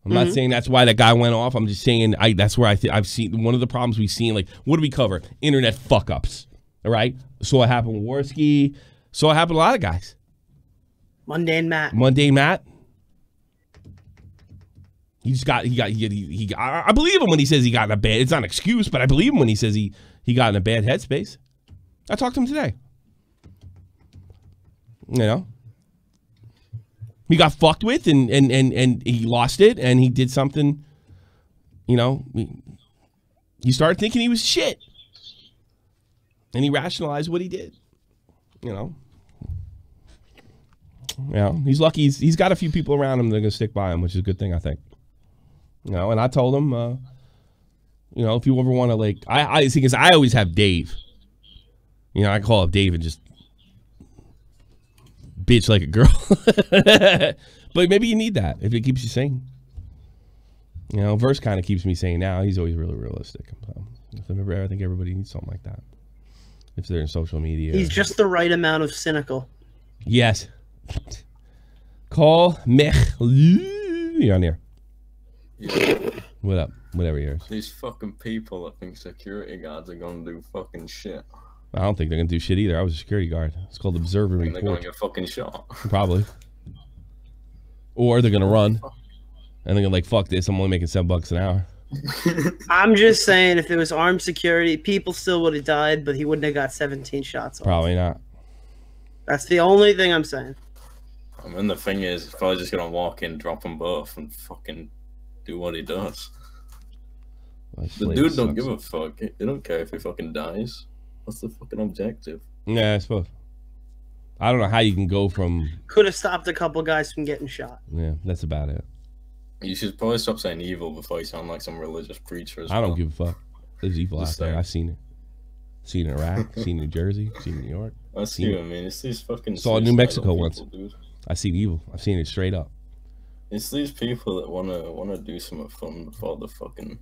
I'm not saying that's why that guy went off. I'm just saying that's where I've seen one of the problems we've seen. Like, what do we cover? Internet fuck ups. All right. So it happened with Worski. So it happened to a lot of guys. Mundane Matt. I believe him when he says he got in a bad. It's not an excuse, but I believe him when he says he got in a bad headspace. I talked to him today. You know. He got fucked with and he lost it and he did something, you know, he started thinking he was shit. And he rationalized what he did, you know. Yeah, he's lucky he's got a few people around him that are going to stick by him, which is a good thing, I think. You know, and I told him, you know, if you ever want to, like, I see, because I always have Dave. You know, I call up Dave and just bitch like a girl. But maybe you need that if it keeps you sane. You know, Versts kind of keeps me sane now. He's always really realistic. So I think everybody needs something like that if they're in social media. He's just the right amount of cynical. Yes. Call Mech. You're on here. What up? Whatever yours. These fucking people that think security guards are gonna do fucking shit. I don't think they're gonna do shit either. I was a security guard. It's called Observer Report. They're gonna get fucking shot. Probably. Or they're gonna run, and they're gonna like, fuck this. I'm only making $7 an hour. I'm just saying, if it was armed security, people still would have died, but he wouldn't have got 17 shots off. Probably not. That's the only thing I'm saying. I mean, the thing is, if I was just gonna walk in, drop them both, and fucking do what he does. The dude don't give a fuck. They don't care if he fucking dies. What's the fucking objective? Yeah, I suppose. I don't know how you can go from. Could have stopped a couple guys from getting shot. Yeah, that's about it. You should probably stop saying evil before you sound like some religious preacher. I don't give a fuck. There's evil out there. I've seen it. Seen it in Iraq. Seen it in New Jersey. Seen it in New York. I see you. I mean, it's these fucking. Saw in New Mexico once. Dude. I seen evil. I've seen it straight up. It's these people that wanna do something fun before they fucking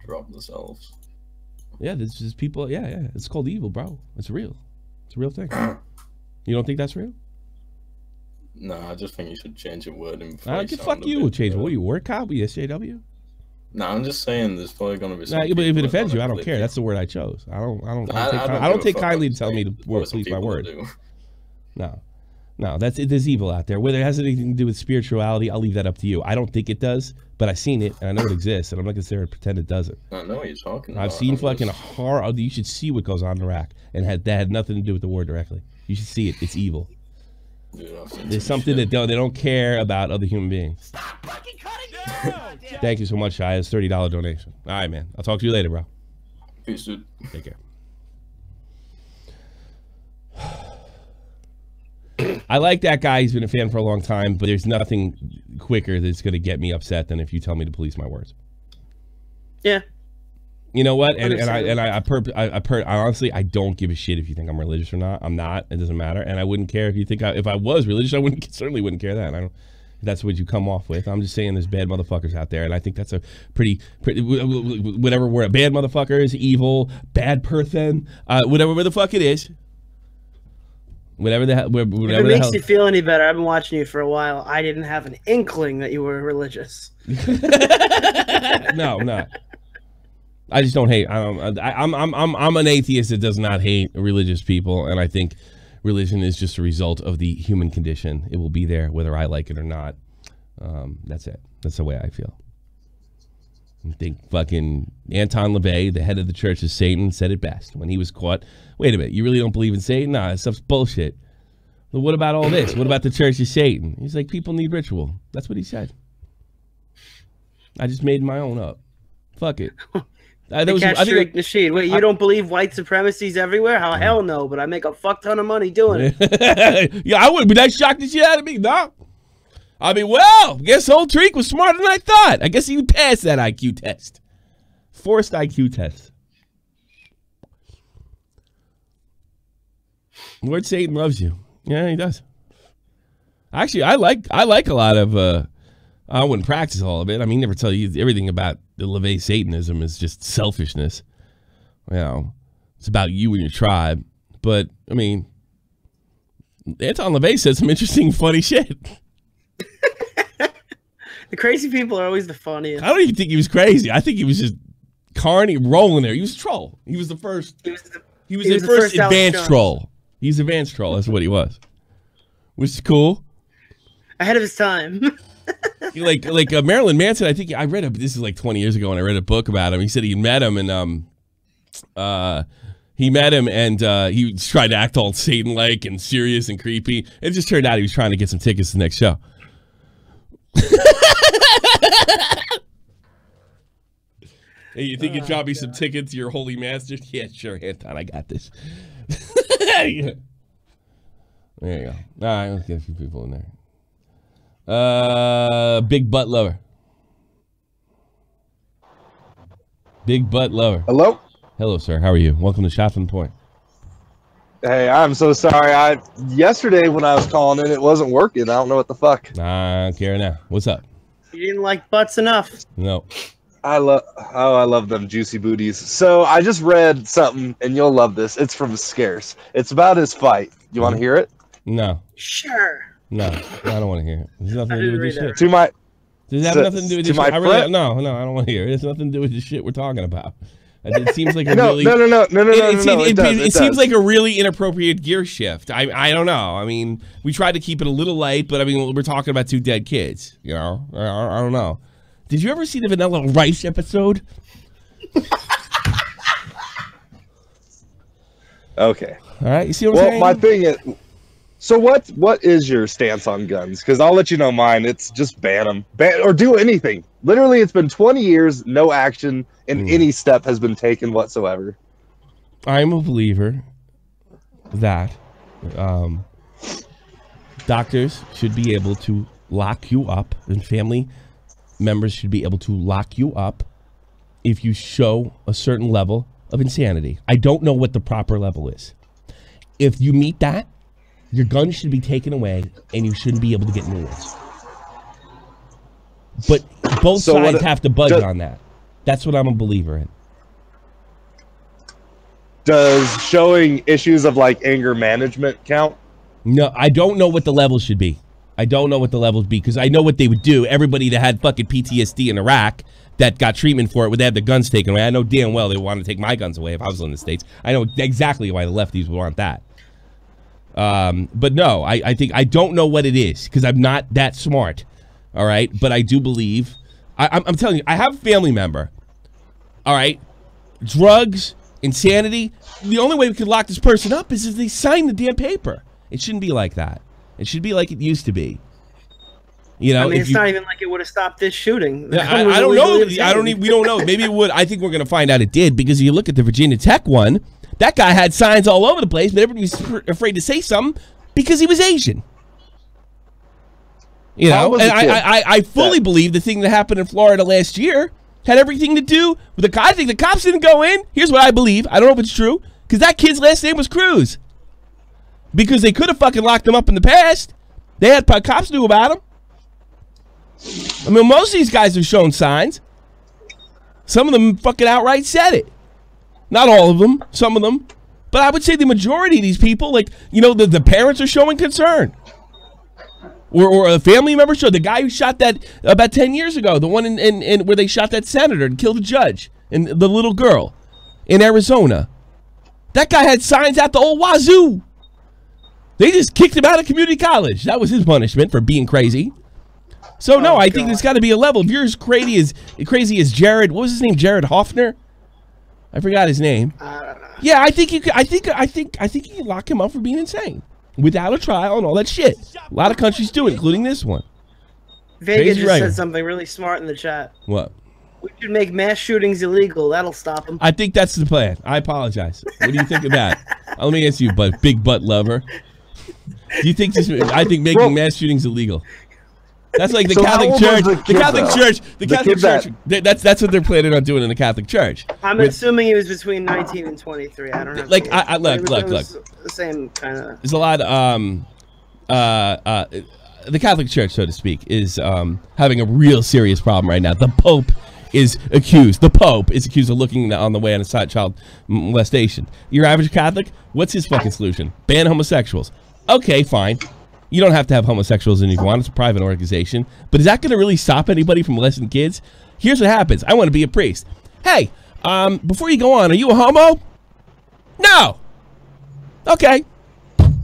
drop themselves. Yeah, there's just people. Yeah. It's called evil, bro. It's real. It's a real thing. You don't think that's real? No, I just think you should change your wording. Fuck you. Change. What are you, work cop? You SJW? No, I'm just saying there's probably gonna be. But if it offends you, I don't care. That's the word I chose. I don't take kindly to tell me to police my word. No, there's evil out there. Whether it has anything to do with spirituality, I'll leave that up to you. I don't think it does, but I've seen it and I know it exists, and I'm not gonna sit there and pretend it doesn't. I know what you're talking about. I've seen fucking horror. You should see what goes on in Iraq, and that had nothing to do with the war directly. You should see it. It's evil. Dude, there's something that they don't care about other human beings. Stop fucking cutting down! Thank you so much, Shai. It's $30 donation. All right, man. I'll talk to you later, bro. Peace, dude. Take care. I like that guy. He's been a fan for a long time, but there's nothing quicker that's going to get me upset than if you tell me to police my words. Yeah. You know what? And I honestly, I don't give a shit if you think I'm religious or not. I'm not. It doesn't matter. And I wouldn't care if you think if I was religious, I certainly wouldn't care that. I don't. That's what you come off with. I'm just saying there's bad motherfuckers out there, and I think that's a pretty whatever word. Bad motherfuckers, evil, bad person, whatever the fuck it is. Whatever the hell. If it makes you feel any better, I've been watching you for a while. I didn't have an inkling that you were religious. No. I just don't hate. I'm an atheist that does not hate religious people, and I think religion is just a result of the human condition. It will be there whether I like it or not. That's it. That's the way I feel. I think fucking Anton LaVey, the head of the Church of Satan, said it best when he was caught. Wait a minute, you really don't believe in Satan? Nah, that stuff's bullshit. Well, what about all this? What about the Church of Satan? He's like, people need ritual. That's what he said. I just made my own up. Fuck it. Nasheed, wait, you don't believe white supremacy's everywhere? How hell no, but I make a fuck ton of money doing it. Yeah, I wouldn't be that shocked the shit out of me, no. I mean, well, guess old Tariq was smarter than I thought. I guess he passed that IQ test. Forced IQ test. Lord Satan loves you. Yeah, he does. Actually, I like a lot of I wouldn't practice all of it. I mean, never tell you everything about the LaVey Satanism is just selfishness. You know, it's about you and your tribe. But, I mean, Anton LaVey said some interesting, funny shit. The crazy people are always the funniest. I don't even think he was crazy. I think he was just carny rolling there. He was a troll. He was the first. He was the first advanced troll. He's advanced troll. That's what he was. Which is cool. Ahead of his time. like Marilyn Manson. I think I read this is like 20 years ago, and I read a book about him. He said he met him, and he tried to act all Satan-like and serious and creepy. It just turned out he was trying to get some tickets to the next show. Hey, you think you drop me some tickets to your holy masters? Yeah, sure, Anton, I got this. Yeah. There you go. All right, let's get a few people in there. Big butt lover. Big butt lover. Hello? Hello, sir. How are you? Welcome to Shot from the Point. Hey, I'm so sorry. Yesterday when I was calling in, it wasn't working. I don't know what the fuck. I don't care now. What's up? You didn't like butts enough. No. I love them juicy booties. So I just read something, and you'll love this. It's from Scarce. It's about his fight. You want to hear it? No. Sure. No, I don't want to hear it. There's nothing to do with this shit. Does it have nothing to do with this shit? No, I don't want to hear it. It's nothing to do with the shit we're talking about. It seems like a really no. It seems like a really inappropriate gear shift. I don't know. I mean, we tried to keep it a little light, but I mean, we're talking about two dead kids. You know, I don't know. Did you ever see the Vanilla Rice episode? Okay. All right. You see what I'm saying? Well, my thing is, so what is your stance on guns? Because I'll let you know mine. It's just ban them, or do anything. Literally, it's been 20 years, no action, and any step has been taken whatsoever. I'm a believer that doctors should be able to lock you up, and family members should be able to lock you up if you show a certain level of insanity. I don't know what the proper level is. If you meet that, your gun should be taken away, and you shouldn't be able to get new ones. But both sides have to budge on that. That's what I'm a believer in. Does showing issues of like anger management count? No, I don't know what the level should be. I don't know what the levels be because I know what they would do. Everybody that had fucking PTSD in Iraq that got treatment for it would have their guns taken away. I know damn well they would want to take my guns away if I was in the States. I know exactly why the lefties would want that. But no, I think I don't know what it is because I'm not that smart. All right, but I do believe. I'm telling you, I have a family member. All right, drugs, insanity. The only way we could lock this person up is if they sign the damn paper. It shouldn't be like that. It should be like it used to be. You know, I mean, it's not even like it would have stopped this shooting. I don't know. We don't know. Maybe it would. I think we're going to find out it did because if you look at the Virginia Tech one, that guy had signs all over the place, but everybody was afraid to say something because he was Asian. You know, and I fully believe the thing that happened in Florida last year had everything to do with the cops. I think the cops didn't go in. Here's what I believe. I don't know if it's true because that kid's last name was Cruz. Because they could have fucking locked him up in the past. They had cops knew about him. I mean, most of these guys have shown signs. Some of them fucking outright said it. Not all of them, some of them. But I would say the majority of these people, like, you know, the parents are showing concern. Or a family member showed. The guy who shot that about 10 years ago, the one in where they shot that senator and killed a judge, and the little girl in Arizona. That guy had signs out the old wazoo. They just kicked him out of community college. That was his punishment for being crazy. So no, I think there's got to be a level. If you're as crazy as Jared, what was his name? Jared Huffman? I forgot his name. Yeah, I think you could. I think you can lock him up for being insane without a trial and all that shit. A lot of countries do it, including this one. Vega just said something really smart in the chat. What? We should make mass shootings illegal. That'll stop them. I think that's the plan. I apologize. What do you think of that? Let me ask you, big butt lover. Do you think I think making mass shootings illegal? That's like the Catholic Church. The Catholic Church. That's what they're planning on doing in the Catholic Church. I'm assuming he was between 19 and 23. I don't know. Like look. The same kind of. There's a lot of the Catholic Church, so to speak, is having a real serious problem right now. The Pope is accused. The Pope is accused of looking on the way on a child molestation. Your average Catholic, what's his fucking solution? Ban homosexuals. Okay, fine. You don't have to have homosexuals in if you want. It's a private organization. But is that going to really stop anybody from molesting kids? Here's what happens. I want to be a priest. Hey, before you go on, are you a homo? No. Okay.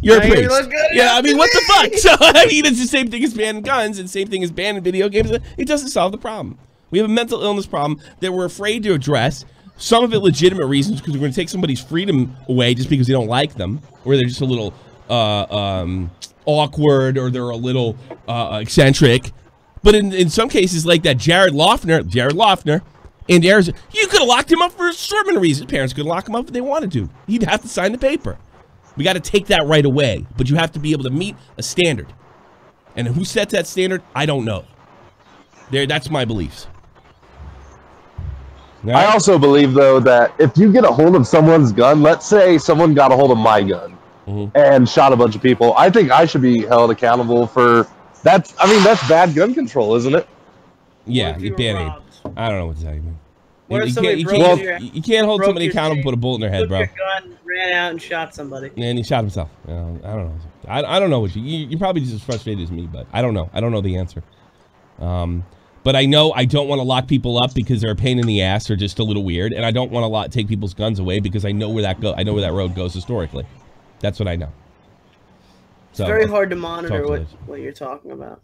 You're a priest. Yeah, I mean, what the fuck? So, I mean, it's the same thing as banning guns and same thing as banning video games. It doesn't solve the problem. We have a mental illness problem that we're afraid to address. Some of it legitimate reasons because we're going to take somebody's freedom away just because they don't like them or they're just a little awkward or they're a little eccentric. But in some cases like that Jared Loeffner in Arizona, you could have locked him up for assortment of reasons. Parents could lock him up if they wanted to. He'd have to sign the paper. We got to take that right away. But you have to be able to meet a standard. And who sets that standard? I don't know. That's my beliefs. Right. I also believe, though, that if you get a hold of someone's gun, let's say someone got a hold of my gun and shot a bunch of people, I think I should be held accountable for that. I mean, that's bad gun control, isn't it? Yeah, you ban aid. I don't know what to tell you, man. You can't hold somebody accountable, put a bullet in their head, bro. Your gun, ran out and shot somebody. And he shot himself. I don't know. I don't know what you're probably just as frustrated as me, but I don't know. I don't know the answer. But I know I don't want to lock people up because they're a pain in the ass or just a little weird, and I don't want to take people's guns away because I know where that road goes historically. That's what I know. So, it's very hard to monitor what you're talking about.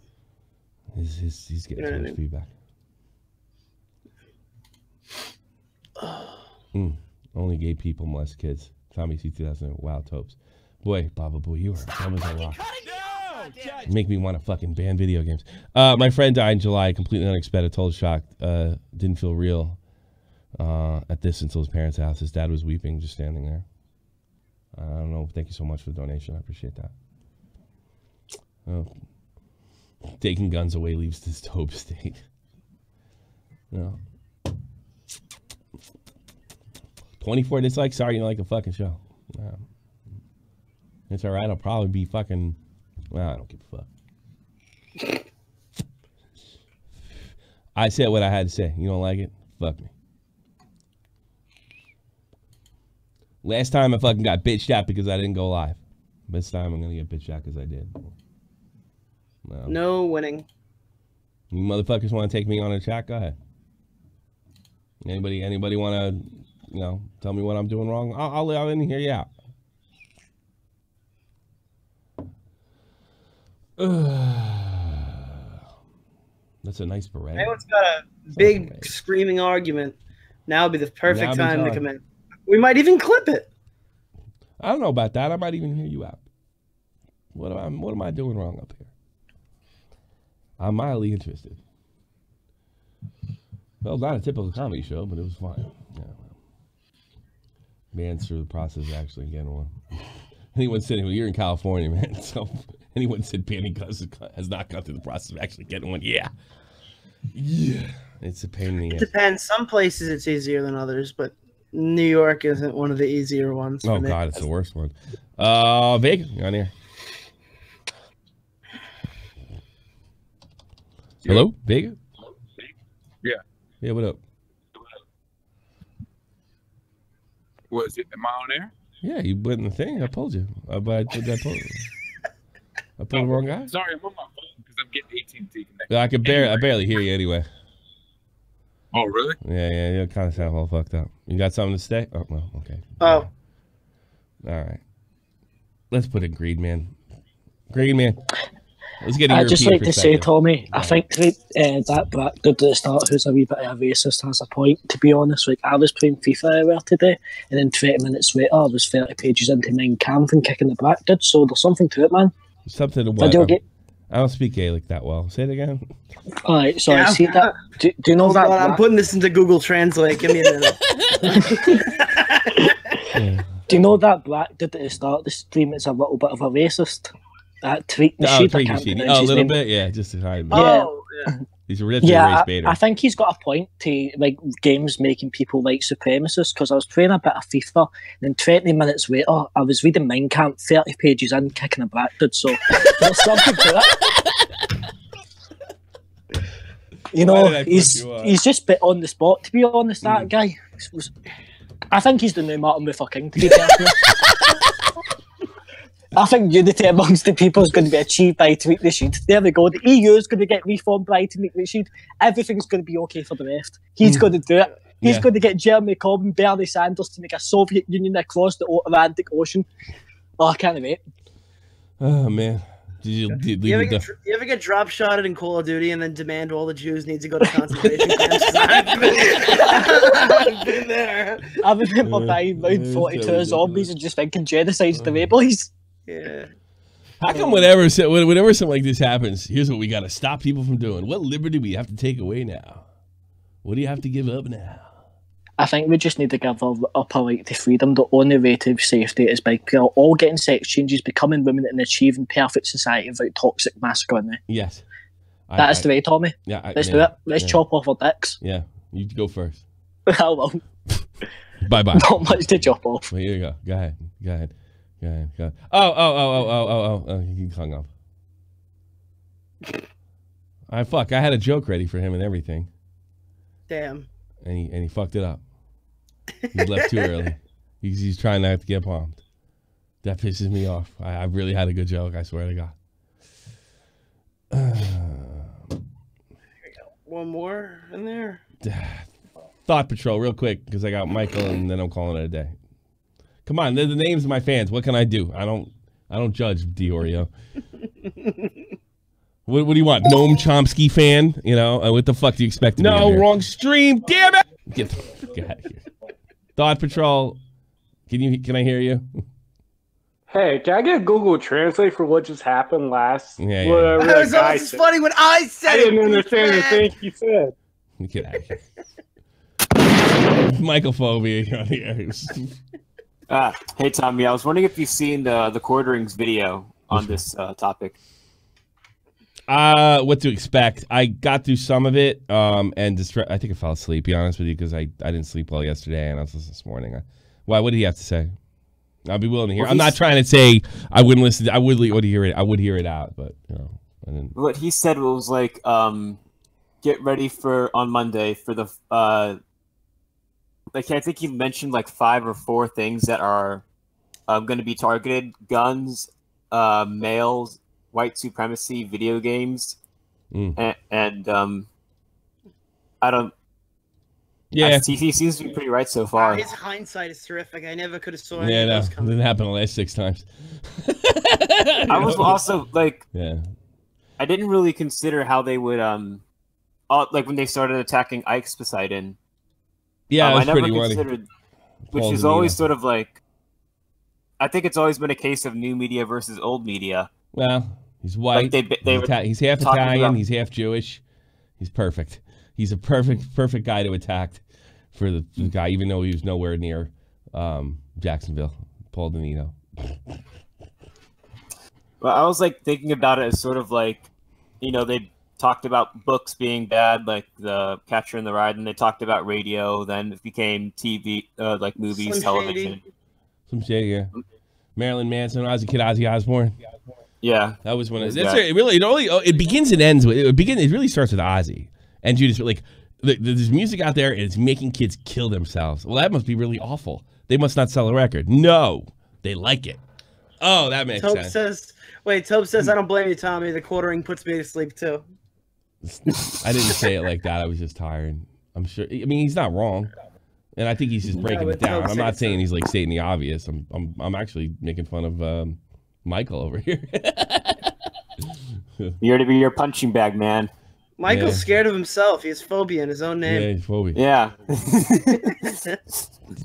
He's getting too much feedback. Only gay people molest kids. Tommy C 2000. Wow, Tobes. Boy, Baba Boy, you are dumb as a rock. You make me want to fucking ban video games. My friend died in July, completely unexpected, total shock. Didn't feel real. at this until his parents' house. His dad was weeping, just standing there. I don't know. Thank you so much for the donation. I appreciate that. Oh. Taking guns away leaves this Tobes state. No. 24 dislikes. Sorry, you don't like the fucking show. It's all right. I'll probably be fucking. Well, I don't give a fuck. I said what I had to say. You don't like it? Fuck me. Last time I fucking got bitched out because I didn't go live. This time I'm gonna get bitched out because I did. Well, no winning. You motherfuckers want to take me on a chat? Go ahead. Anybody want to, tell me what I'm doing wrong? I'll in here you out. That's a nice beret. Anyone's got a big screaming argument. Now would be the perfect time to come in. We might even clip it. I don't know about that. I might even hear you out. What am I doing wrong up here? I'm mildly interested. Well, not a typical comedy show, but it was fine. Yeah, well. Man's through the process of actually getting one. Anyone said, well, you're in California, man. So anyone said Panty Gus has not gone through the process of actually getting one. Yeah. Yeah. It's a pain in the ass. It depends. Some places it's easier than others, but New York isn't one of the easier ones. Oh, God, it's the worst one. Vega, you're on here. Hello, Vega? Yeah. Yeah, what up? What is it? Am I on air? Yeah, you went in the thing. I told you. But I pulled the wrong guy? Sorry, I'm on my phone because I'm getting AT&T connected. I barely hear you anyway. Oh, really? Yeah, you kind of sound all fucked up. You got something to say? Oh, well, okay. Oh. All right. Let's put in Greed Man. Greed Man. Let's get a I'd just like to say, perspective. Tommy, I think that black dude at the start who's a wee bit of a racist has a point, to be honest. Like, I was playing FIFA earlier today, and then 20 minutes later, I was 30 pages into Mein Kampf and kicking the black dude, so there's something to it, man. Something to what? I don't speak Gaelic that well. Say it again. Alright, so I see that. Do you know that? I'm putting this into Google Translate. Give me a minute. Do you know that black dude at the start of the stream is a little bit of a racist? That Tariq Nasheed. Oh, a little bit, yeah, just to hide. Yeah. He's a race baiter. I think he's got a point to like games making people like supremacists, because I was playing a bit of FIFA, and then 20 minutes later, I was reading Mein Kampf, 30 pages in, kicking a black dude, so there's something to that. You know, he's just bit on the spot, to be honest, that guy. I think he's the new Martin Luther King, to be honest. I think unity amongst the people is going to be achieved by Tariq Nasheed. There we go. The EU is going to get reformed by Tariq Nasheed. Everything's going to be okay for the left. He's going to do it. He's going to get Jeremy Corbyn, Bernie Sanders to make a Soviet Union across the Atlantic Ocean. Oh, I can't wait. Oh, man. Did you ever get drop shotted in Call of Duty and then demand all the Jews need to go to concentration camps? I've been there. I remember buying round 42 zombies and just thinking genocide's the way, boys. Yeah. How come whenever something like this happens, here's what we got to stop people from doing? What liberty do we have to take away now? What do you have to give up now? I think we just need to give up our right to freedom. The only way to safety is by all getting sex changes, becoming women, and achieving perfect society without toxic masculinity. Yes. That is the way, Tommy. Yeah, Let's do it. Let's chop off our dicks. Yeah, you go first. I will. Bye-bye. Not much to chop off. Well, here you go. Go ahead. Oh, he hung up. I had a joke ready for him and everything. Damn. And he fucked it up. He left too early. He's trying not to get bombed. That pisses me off. I really had a good joke, I swear to God. One more in there. Thought Patrol, real quick, because I got Michael and then I'm calling it a day. Come on, they're the names of my fans. What can I do? I don't judge, Diorio. What do you want? Noam Chomsky fan? You know, what the fuck do you expect to be? No, wrong stream. Damn it! Get the fuck out of here. Thought Patrol, can I hear you? Hey, can I get Google Translate for what just happened last? Yeah. It's funny when I said I didn't understand a thing he said. Get out of here. Michael phobia. Hey Tommy, I was wondering if you've seen the quarterings video on this topic. What to expect? I got through some of it, and I think I fell asleep. Be honest with you, because I didn't sleep well yesterday, and I was listening this morning. Why? What did he have to say? I'll be willing to hear. I'm not trying to say I wouldn't listen. I would hear it. I would hear it out, but you know, I didn't. What he said was like, get ready for on Monday for the like I think he mentioned like 5 or 4 things that are going to be targeted: guns, males, white supremacy, video games, and I don't. Yeah, he seems to be pretty right so far. His hindsight is terrific. I never could have saw it. Yeah, no, it didn't happen the last 6 times. I was also like, I didn't really consider how they would like when they started attacking Ike's Poseidon. Yeah, I never considered, which is always sort of like, I think it's always been a case of new media versus old media. Well, he's white. Like he's half Italian. He's half Jewish. He's perfect. He's a perfect guy to attack for the guy, even though he was nowhere near Jacksonville. Paul Donino. Well, I was like thinking about it as sort of like, you know, they talked about books being bad, like the Catcher in the Rye, and they talked about radio. Then it became TV, like movies, television. Some shit, yeah. Marilyn Manson, when I was a kid, Ozzy Osbourne. Yeah, that was when it begins and ends with it really starts with Ozzy. And you just like, there's music out there and it's making kids kill themselves. Well, that must be really awful. They must not sell a record. No, they like it. Oh, that makes sense. Tobes says, I don't blame you, Tommy. The quartering puts me to sleep too. I didn't say it like that. I was just tired. I'm sure. I mean, he's not wrong, and I think he's just breaking it down. I'm not saying he's like stating the obvious. I'm actually making fun of Michael over here. You're to be your punching bag, man. Michael's scared of himself. He has phobia in his own name. Yeah, he's phobia. Yeah.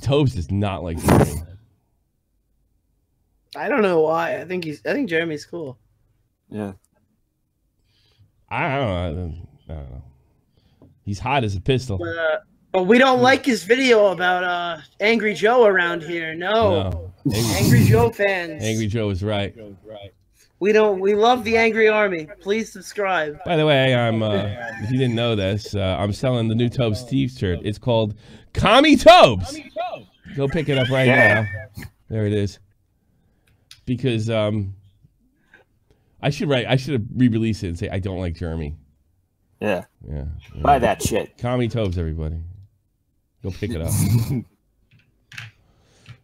Tobes does not like Jeremy. I don't know why. I think Jeremy's cool. Yeah. I don't know. He's hot as a pistol. But we don't like his video about Angry Joe around here. No. Angry Joe fans. Angry Joe is right. We love the Angry Army. Please subscribe. By the way, I'm if you didn't know this, I'm selling the new Tobes t-shirt. It's called Commie Tobes. Go pick it up right now. There it is. Because I should have re-released it and say I don't like Jeremy. Yeah. Yeah. Buy that shit. Commie Tobes, everybody. Go pick it up.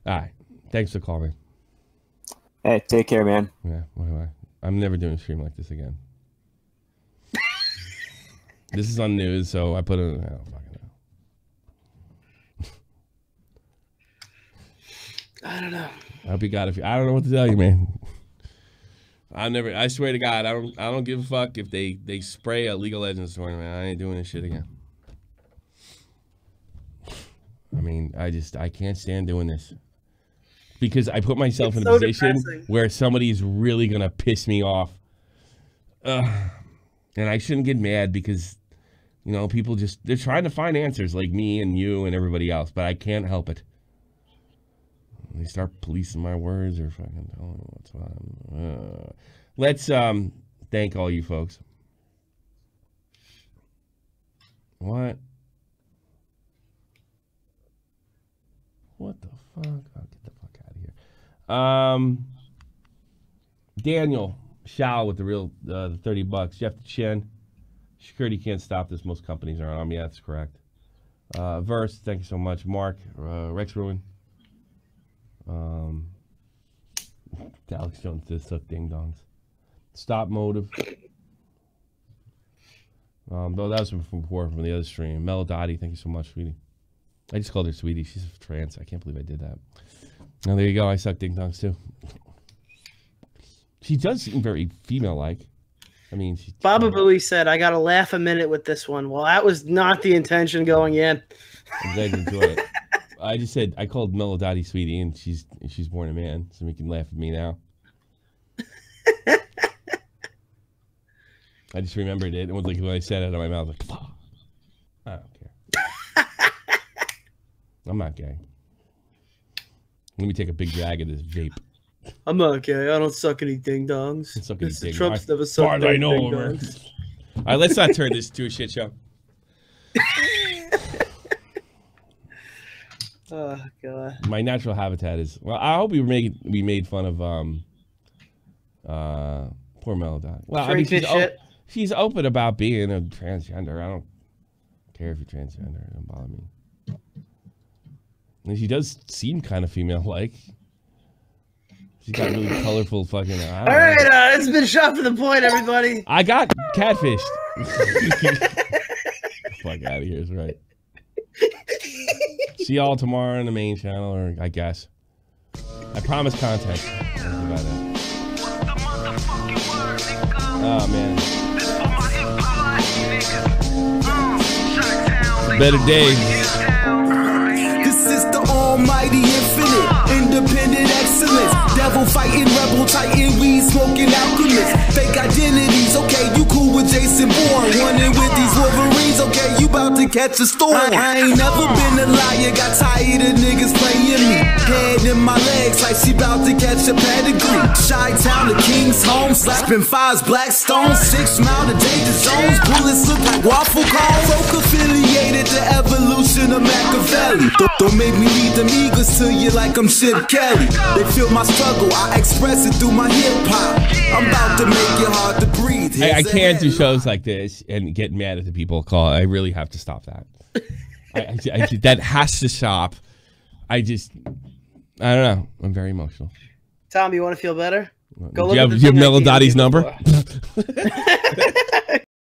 All right. Thanks for calling. Hey, take care, man. Yeah, I'm never doing a stream like this again. This is on news, so I put it. I don't fucking know. I don't know. I hope you got it. I don't know what to tell you, man. I swear to God, I don't give a fuck if they spray a League of Legends tournament. I ain't doing this shit again. I mean, I can't stand doing this. Because I put myself in a position where somebody is really going to piss me off. And I shouldn't get mad because, you know, people they're trying to find answers like me and you and everybody else, but I can't help it. They start policing my words or fucking telling me what's on. Let's thank all you folks. What? What the fuck? I'll get the fuck out of here. Daniel Shaw with the real the $30. Jeff the Chin. Security can't stop this. Most companies are on. Yeah, that's correct. Versts, thank you so much. Mark, Rex Ruin. Alex Jones says suck ding dongs. Stop motive. Though that was from before from the other stream. Melodati, thank you so much, sweetie. I just called her sweetie. She's trans. I can't believe I did that. Oh, there you go. I suck ding dongs too. She does seem very female-like. I mean, Baba Booey said, "I got to laugh a minute with this one." Well, that was not the intention going in. I'm glad you enjoyed it. I just said I called Melodati sweetie, and she's born a man, so we can laugh at me now. I just remembered it. It was like when I said it out of my mouth, like, I don't care. I'm not gay. Let me take a big drag of this vape. I'm not gay. I don't suck any ding dongs. Suck any Mr. ding Trump's dongs. never sucked I any know, ding man. dongs. All right, let's not turn this to a shit show. Oh God. My natural habitat is I hope we made fun of poor Melodot. Well, I mean, she's open about being a transgender. I don't care if you're transgender. It don't bother me. And she does seem kind of female-like. She's got really colorful fucking. All right, it's been shot for the point, everybody. I got catfished. Fuck out of here, is right. See y'all tomorrow on the main channel, or I guess. I promise content. That's about it. Oh man. Better days. This is the almighty infinite, independent excellence. Devil fighting, rebel titan, weed smoking alchemist. Fake identities, okay, you cool with Jason Bourne. Running with these Wolverines, okay, you about to catch a storm. I ain't never been a liar, got tired of niggas playing me. Head in my legs like she about to catch a pedigree. Chi-town to King's home, slapping fives, black stones, 6 mile to danger zones. Bullets look like waffle cones. Folk affiliated to evolution of Machiavelli. Don't make me lead them eagles to you like I'm Chip Kelly. They feel my struggle, I express it through my hip hop. I'm about to make it hard to breathe. I can't do shows like this and get mad at the people call. I really have to stop that. That has to stop. I don't know. I'm very emotional. Tom, you want to feel better? Do you have Melodotti's number?